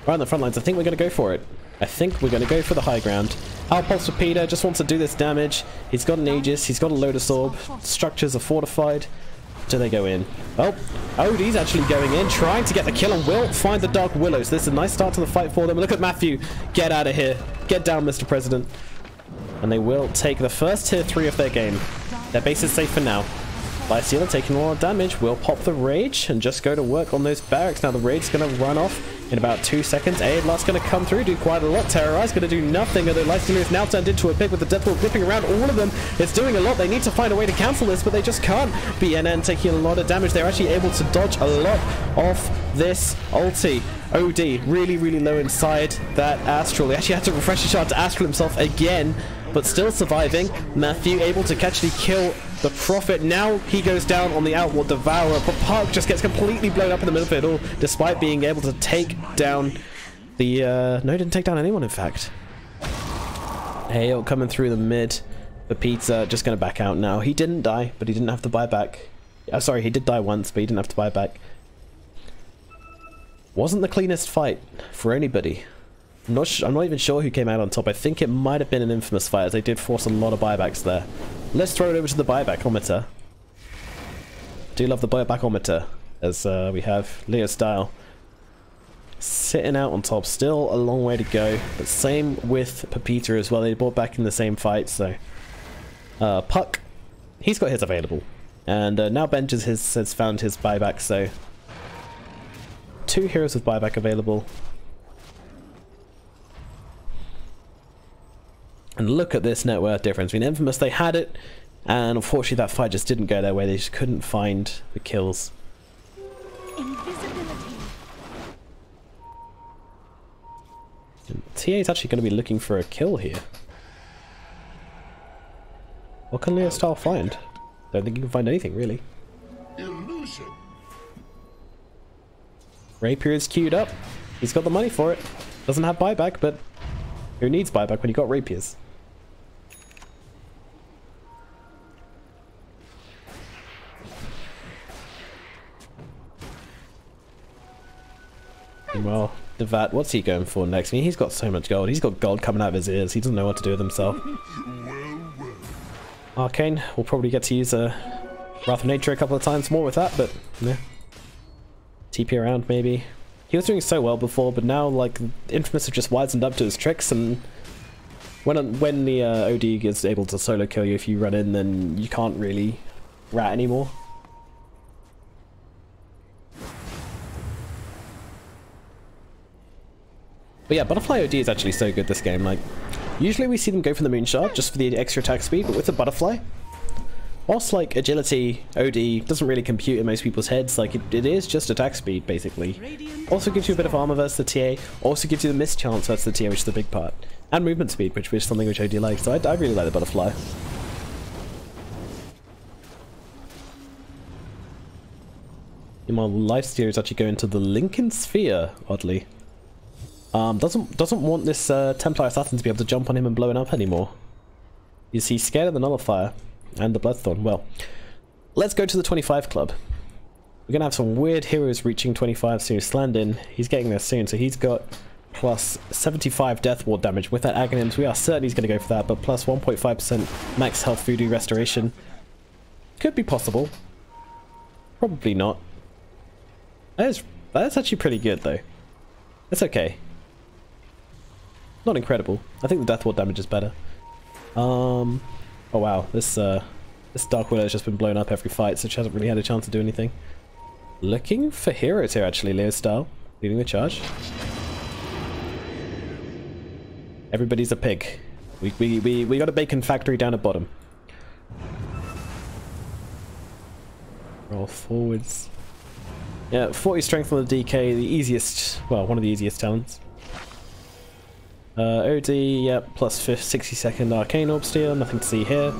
on the front lines. I think we're going to go for it. I think we're going to go for the high ground. Pulse Repeater just wants to do this damage. He's got an Aegis. He's got a Lotus Orb. Structures are fortified. Do they go in? Oh, OD's actually going in, trying to get the kill, and will find the Dark Willows. This is a nice start to the fight for them. Look at Matthew. Get out of here. Get down, Mr. President. And they will take the first tier 3 of their game. Their base is safe for now. Lysealer taking a lot of damage. Will pop the Rage and just go to work on those barracks. Now the Rage's going to run off in about 2 seconds. Aedlast's going to come through, do quite a lot. Terrorize going to do nothing, although Lysealer is now turned into a pig with the Deathwall gripping around all of them. It's doing a lot. They need to find a way to cancel this, but they just can't. BNN taking a lot of damage. They're actually able to dodge a lot of this ulti. OD really low inside that Astral. He actually had to refresh the shard to Astral himself again, but still surviving. Matthew able to actually kill the Prophet. Now he goes down on the Outward Devourer, but Park just gets completely blown up in the middle of it all, despite being able to take down the... no, he didn't take down anyone, in fact. Hail coming through the mid. The Pizza just going to back out now. He didn't die, but he didn't have to buy back. Sorry, he did die once, but he didn't have to buy back. Wasn't the cleanest fight for anybody. I'm not even sure who came out on top. I think it might have been an infamous fight, as they did force a lot of buybacks there. Let's throw it over to the buybackometer. Do love the buybackometer, as we have Leo Style sitting out on top. Still a long way to go, but same with Pepita as well. They brought back in the same fight, so Puck, he's got his available, and now Benj has found his buyback. So 2 heroes with buyback available. And look at this net worth difference. I mean, Infamous, they had it, and unfortunately that fight just didn't go their way. They just couldn't find the kills. Invisibility. And TA is actually going to be looking for a kill here. What can Leo Style find? Don't think he can find anything, really. Illusion. Rapier is queued up. He's got the money for it. Doesn't have buyback, but who needs buyback when you got Rapiers? Well, the VAT, what's he going for next? I mean, he's got so much gold. He's got gold coming out of his ears. He doesn't know what to do with himself. Arcane, we'll probably get to use a Wrath of Nature a couple of times more with that, but yeah. TP around, maybe. He was doing so well before, but now, like, Infamous have just wisened up to his tricks, and when the OD is able to solo kill you if you run in, then you can't really rat anymore. But yeah, Butterfly OD is actually so good this game. Like, usually we see them go for the Moonshot just for the extra attack speed, but with the Butterfly, whilst like agility, OD doesn't really compute in most people's heads, like it is just attack speed basically. Also gives you a bit of armor versus the TA, also gives you the miss chance versus the TA, which is the big part. And movement speed, which is something which OD likes, so I really like the Butterfly. Meanwhile, Lifesteal is actually going to the Lincoln Sphere, oddly. Doesn't want this Templar Assassin to be able to jump on him and blow it up anymore. Is he scared of the Nullifier and the Bloodthorn? Well, let's go to the 25 club. We're gonna have some weird heroes reaching 25 soon. Slandin, he's getting there soon, so he's got plus 75 death ward damage with that Aghanims. We are certain he's gonna go for that, but plus 1.5% max health voodoo restoration. Could be possible. Probably not. That's actually pretty good though. It's okay. Not incredible. I think the death ward damage is better. Oh wow, this Dark Widow has just been blown up every fight, so she hasn't really had a chance to do anything. Looking for heroes here actually, Leo style, leading the charge. Everybody's a pig. We got a bacon factory down at bottom. Roll forwards. Yeah, 40 strength on the DK, the easiest, well, one of the easiest talents. OD, yep, plus 60 second Arcane Orb Steal, nothing to see here.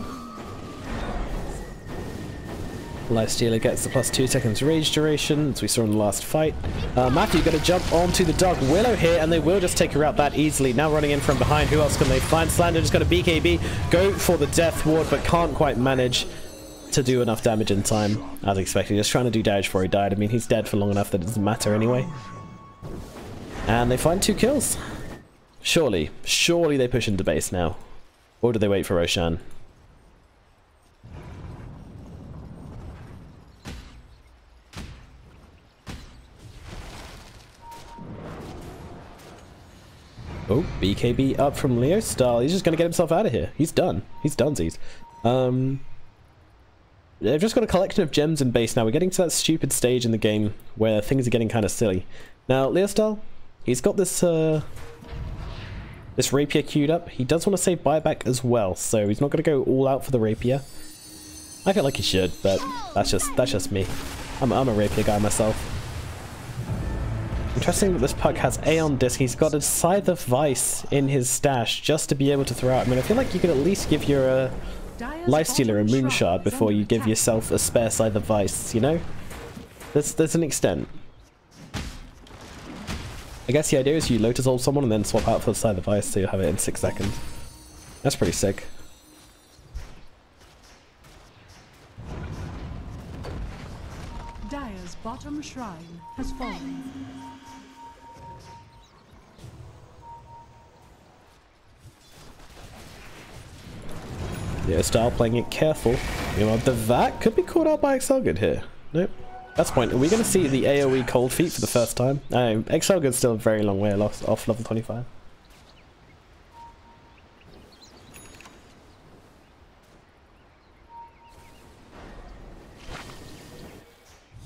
Lifestealer gets the plus 2 seconds rage duration, as we saw in the last fight. Matthew gonna jump onto the Dark Willow here, and they will just take her out that easily. Now running in from behind, who else can they find? Slander just got a BKB, go for the Death Ward, but can't quite manage to do enough damage in time, as expected. Just trying to do damage before he died. I mean, he's dead for long enough that it doesn't matter anyway. And they find 2 kills. Surely they push into base now. Or do they wait for Roshan? Oh, BKB up from Leo Style. He's just going to get himself out of here. He's done. He's donesies. They've just got a collection of gems in base now. We're getting to that stupid stage in the game where things are getting kind of silly. Now, Leo Style, he's got this this rapier queued up. He does want to save buyback as well, so he's not going to go all out for the rapier. I feel like he should, but that's just me. I'm a rapier guy myself. Interesting that this pug has A on disc. He's got a Scythe of Vice in his stash just to be able to throw out. I mean, I feel like you could at least give your Lifestealer a Moonshard before you give yourself a spare Scythe of Vice, you know? There's an extent. I guess the idea is you Lotus Ult someone and then swap out for the Scythe of Vice so you'll have it in 6 seconds. That's pretty sick. Dire's bottom shrine has fallen. Yeah, Style playing it careful. You know, the Vac could be caught out by Excelgood here. Nope. That's the point. Are we going to see the AoE cold feet for the first time? Excelgood's still a very long way off level 25.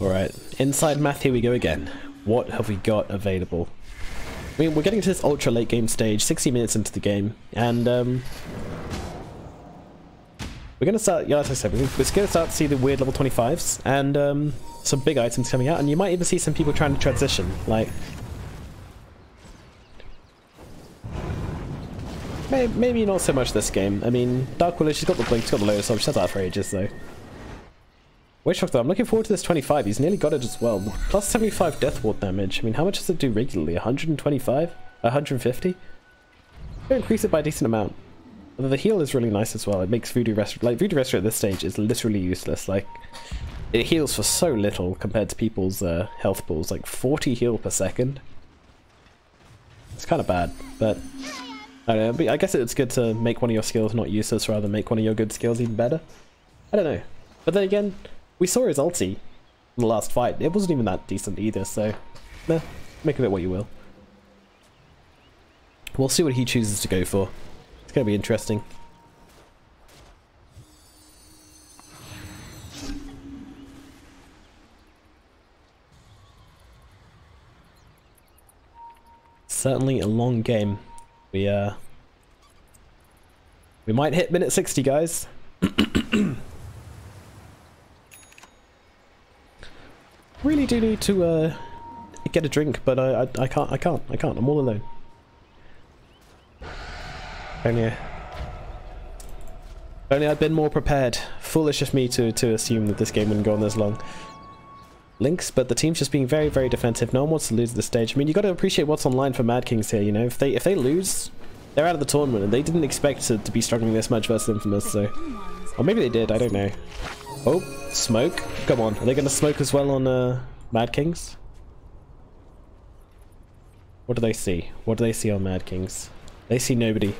Alright, inside math, here we go again. What have we got available? I mean, we're getting to this ultra late game stage, 60 minutes into the game, and we're going to start, yeah, as I said, we're going to start to see the weird level 25s, and some big items coming out, and you might even see some people trying to transition, like... Maybe not so much this game. I mean, Dark Willow, she's got the blink, she's got the Lotus Orb, she's had that for ages, though. Witchhawk though, I'm looking forward to this 25, he's nearly got it as well. Plus 75 Death Ward damage, I mean, how much does it do regularly? 125? 150? It'll increase it by a decent amount. Although the heal is really nice as well, it makes Voodoo Restore, like, Voodoo Restore at this stage is literally useless, like, it heals for so little compared to people's health pools, like 40 heal per second. It's kind of bad, but, I don't know, but I guess it's good to make one of your skills not useless rather than make one of your good skills even better. I don't know, but then again, we saw his ulti in the last fight, it wasn't even that decent either, so, meh, make of it what you will. We'll see what he chooses to go for. It's going to be interesting. Certainly a long game. We might hit minute 60, guys. Really do need to get a drink, but I can't. I'm all alone. Only I'd been more prepared. Foolish of me to assume that this game wouldn't go on this long. Lynx, but the team's just being very, very defensive. No one wants to lose at this stage. I mean, you got to appreciate what's online for Mad Kings here. You know, if they lose, they're out of the tournament, and they didn't expect to be struggling this much versus Infamous. So, or maybe they did. I don't know. Oh, smoke. Come on. Are they going to smoke as well on Mad Kings? What do they see? What do they see on Mad Kings? They see nobody.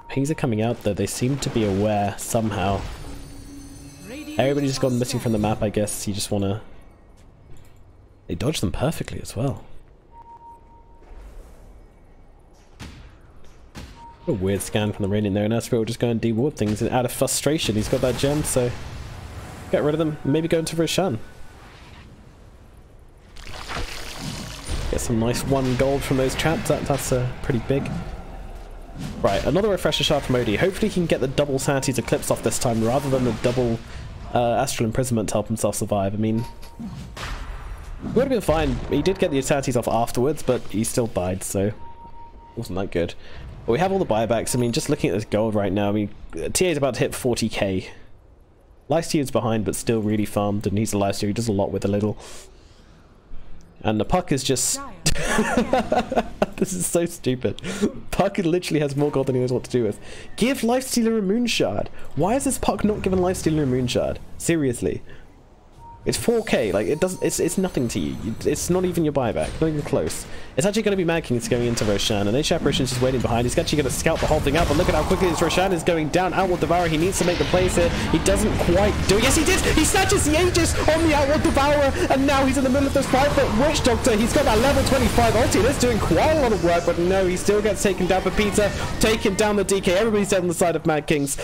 Pings are coming out though. They seem to be aware somehow. Everybody's gone missing from the map, I guess. You just want to... They dodged them perfectly as well. What a weird scan from the Radiant there, and Asper will just go and de-ward things out of frustration. He's got that gem, so get rid of them. Maybe go into Roshan. Get some nice 1 gold from those traps. That's pretty big. Right, another refresher shard from OD. Hopefully he can get the double Sanity's Eclipse off this time rather than the double Astral Imprisonment to help himself survive. I mean, it would have been fine. He did get the Sanity's off afterwards, but he still died, so it wasn't that good. But we have all the buybacks. I mean, just looking at this gold right now, I mean, TA is about to hit 40k. Lifesteal's behind, but still really farmed, and he's a lifesteal. He does a lot with a little. And the puck is just... This is so stupid. Puck literally has more gold than he knows what to do with. Give Lifestealer a Moonshard. Why is this Puck not giving Lifestealer a Moonshard? Seriously. It's 4k, like, it doesn't, it's nothing to you. It's not even your buyback, not even close. It's actually going to be Mad Kings going into Roshan, and H Apparition's just waiting behind. He's actually going to scout the whole thing out, but look at how quickly this Roshan is going down. Outward Devourer, he needs to make the plays here. He doesn't quite do it. Yes, he did! He snatches the Aegis on the Outward Devourer, and now he's in the middle of this fight, but Witch Doctor, he's got that level 25 ulti. That's doing quite a lot of work, but no, he still gets taken down. But Peter taking down the DK. Everybody's dead on the side of Mad Kings.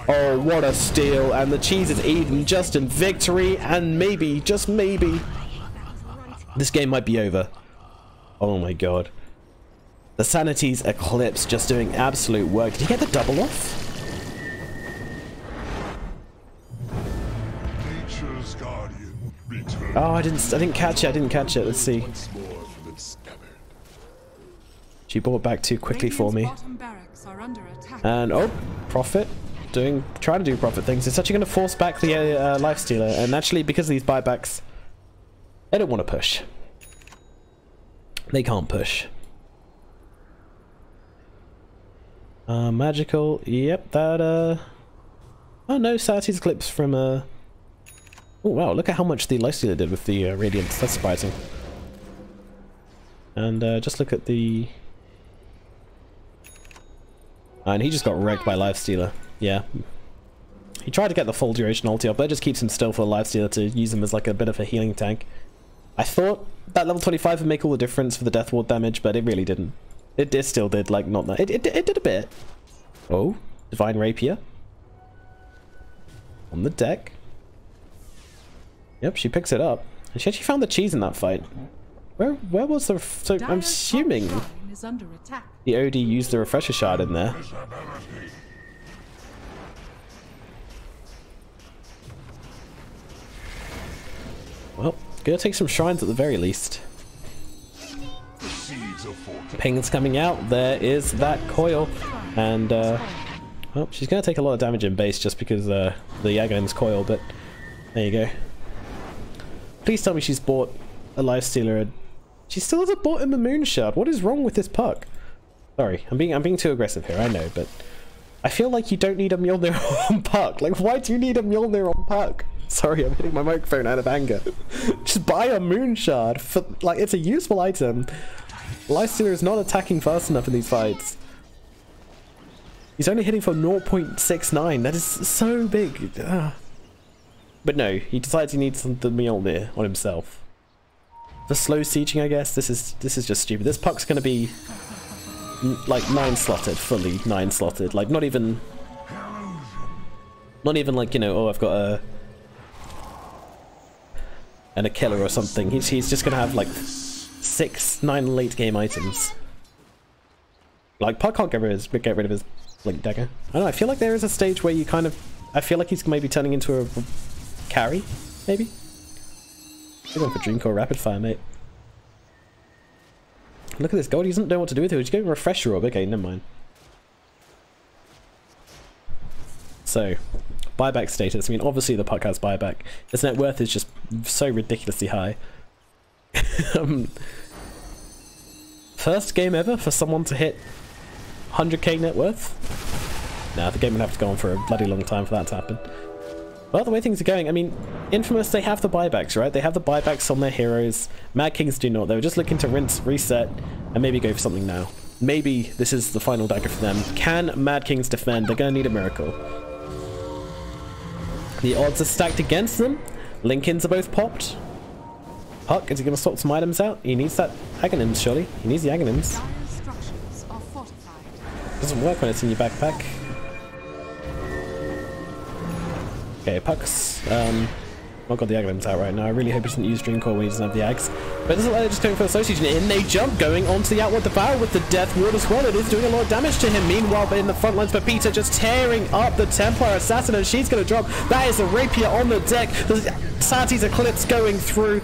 Oh, what a steal, and the cheese is eaten just in victory, and maybe, just maybe, this game might be over. Oh my god. The Sanity's Eclipse just doing absolute work. Did he get the double off? Nature's guardian, return. Oh, I didn't catch it, let's see. She brought it back too quickly for me. And, oh, Prophet. Trying to do profit things. It's actually going to force back the Lifestealer, and actually because of these buybacks, they don't want to push. They can't push. Magical, yep, that oh no, Sanity's Eclipse from oh wow, look at how much the Lifestealer did with the Radiance. That's surprising. And just look at the... and he just got wrecked by Lifestealer. Yeah. He tried to get the full duration ulti up, but it just keeps him still for the Lifestealer to use him as like a bit of a healing tank. I thought that level 25 would make all the difference for the death ward damage, but it really didn't. It still did, like, not that. It did a bit. Oh, Divine Rapier. On the deck. Yep, she picks it up. And she actually found the cheese in that fight. Where was the... so I'm assuming the OD used the refresher shard in there. Well, gonna take some shrines at the very least. Ping's coming out. There is that coil. And, well, she's gonna take a lot of damage in base just because the Yagan's coil, but there you go. Please tell me she's bought a Lifestealer. She still hasn't bought him a Moonshard. What is wrong with this Puck? Sorry, I'm being too aggressive here, I know, but I feel like you don't need a Mjolnir on Puck. Like, why do you need a Mjolnir on Puck? Sorry, I'm hitting my microphone out of anger. Just buy a Moonshard. For, like, it's a useful item. Lifestealer is not attacking fast enough in these fights. He's only hitting for 0.69. That is so big. Ugh. But no, he decides he needs the Mjolnir on himself. For slow sieging, I guess. This is just stupid. This Puck's gonna be like 9-slotted, fully 9-slotted. Like not even like, you know, oh, I've got a killer or something. He's just gonna have like 6-9 late game items. Like Puck can't get rid of his Blink Dagger. I don't know, I feel like there is a stage where you kind of, I feel like he's maybe turning into a carry, maybe? You're going for Dream Core Rapid Fire, mate. Look at this gold, he doesn't know what to do with it. He's going Refresher Orb. Okay, never mind. So, buyback status. I mean, obviously the Puck has buyback. His net worth is just so ridiculously high. First game ever for someone to hit 100k net worth. Nah, the game would have to go on for a bloody long time for that to happen. Well, the way things are going, I mean, Infamous, they have the buybacks, right? They have the buybacks on their heroes. Mad Kings do not. They were just looking to rinse, reset, and maybe go for something now. Maybe this is the final dagger for them. Can Mad Kings defend? They're going to need a miracle. The odds are stacked against them. Lincolns are both popped. Puck, is he going to sort some items out? He needs that Aghanims, surely. He needs the Aghanims. Dire's structures are fortified. Doesn't work when it's in your backpack. Okay, Puck's not got the Aghanims out right now. I really hope he doesn't use Dream Core when he doesn't have the Ags. But it doesn't like they're just going for Association in. They jump, going onto the Outward Devour with the Death Ward as well. It is doing a lot of damage to him. Meanwhile, in the front lines, Pepita just tearing up the Templar Assassin, and she's going to drop. That is a Rapier on the deck. The Sati's Eclipse going through.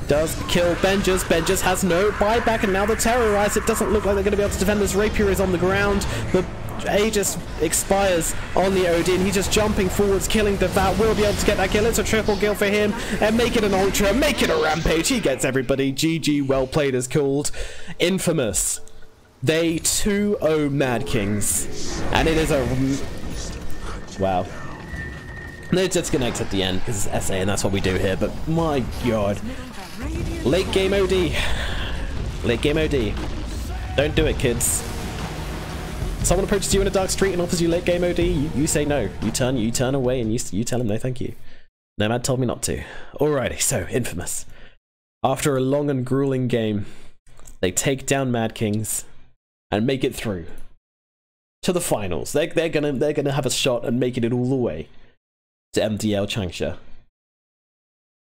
Does kill Benjus. Benjus has no buyback, and now the Terrorize. It doesn't look like they're going to be able to defend. This Rapier is on the ground. The Aegis expires on the Odin. He's just jumping forwards, killing Devout. Will be able to get that kill. It's a triple kill for him. And make it an Ultra. Make it a Rampage. He gets everybody. GG, well played is called. Infamous. They 2-0 Mad Kings. And it is a... Wow. They disconnect at the end because it's SA and that's what we do here. But my god. Late game OD. Late game OD. Don't do it, kids. Someone approaches you in a dark street and offers you late game OD, you say no. You turn away and you tell him no thank you. Nomad told me not to. Alrighty, so Infamous. After a long and grueling game, they take down Mad Kings and make it through to the finals. They're gonna have a shot at making it all the way to MDL Changsha.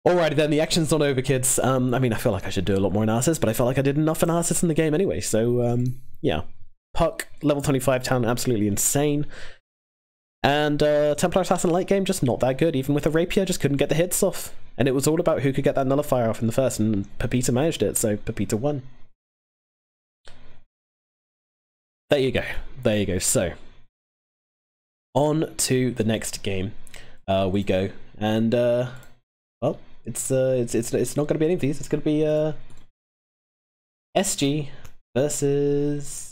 Alrighty then, the action's not over, kids. I mean, I feel like I should do a lot more analysis, but I felt like I did enough analysis in the game anyway, so yeah. Puck, level 25 talent, absolutely insane. And Templar Assassin late game, just not that good. Even with a Rapier, just couldn't get the hits off. And it was all about who could get that Nullifier off in the first, and Pepita managed it, so Pepita won. There you go. There you go. So, on to the next game we go. And, well, it's not going to be any of these. It's going to be SG versus...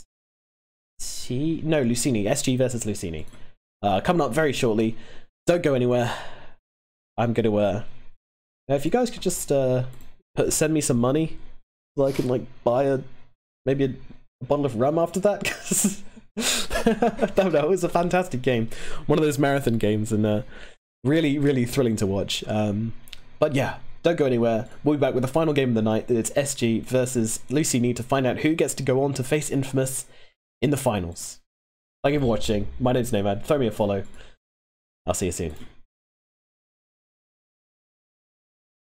No, Lucini. SG versus Lucini. Coming up very shortly. Don't go anywhere. I'm going to... if you guys could just send me some money so I can like buy maybe a bottle of rum after that. It was a fantastic game. One of those marathon games, and really, really thrilling to watch. But yeah, don't go anywhere. We'll be back with the final game of the night. It's SG versus Lucini to find out who gets to go on to face Infamous in the finals. Thank you for watching. My name's Nomad. Throw me a follow. I'll see you soon.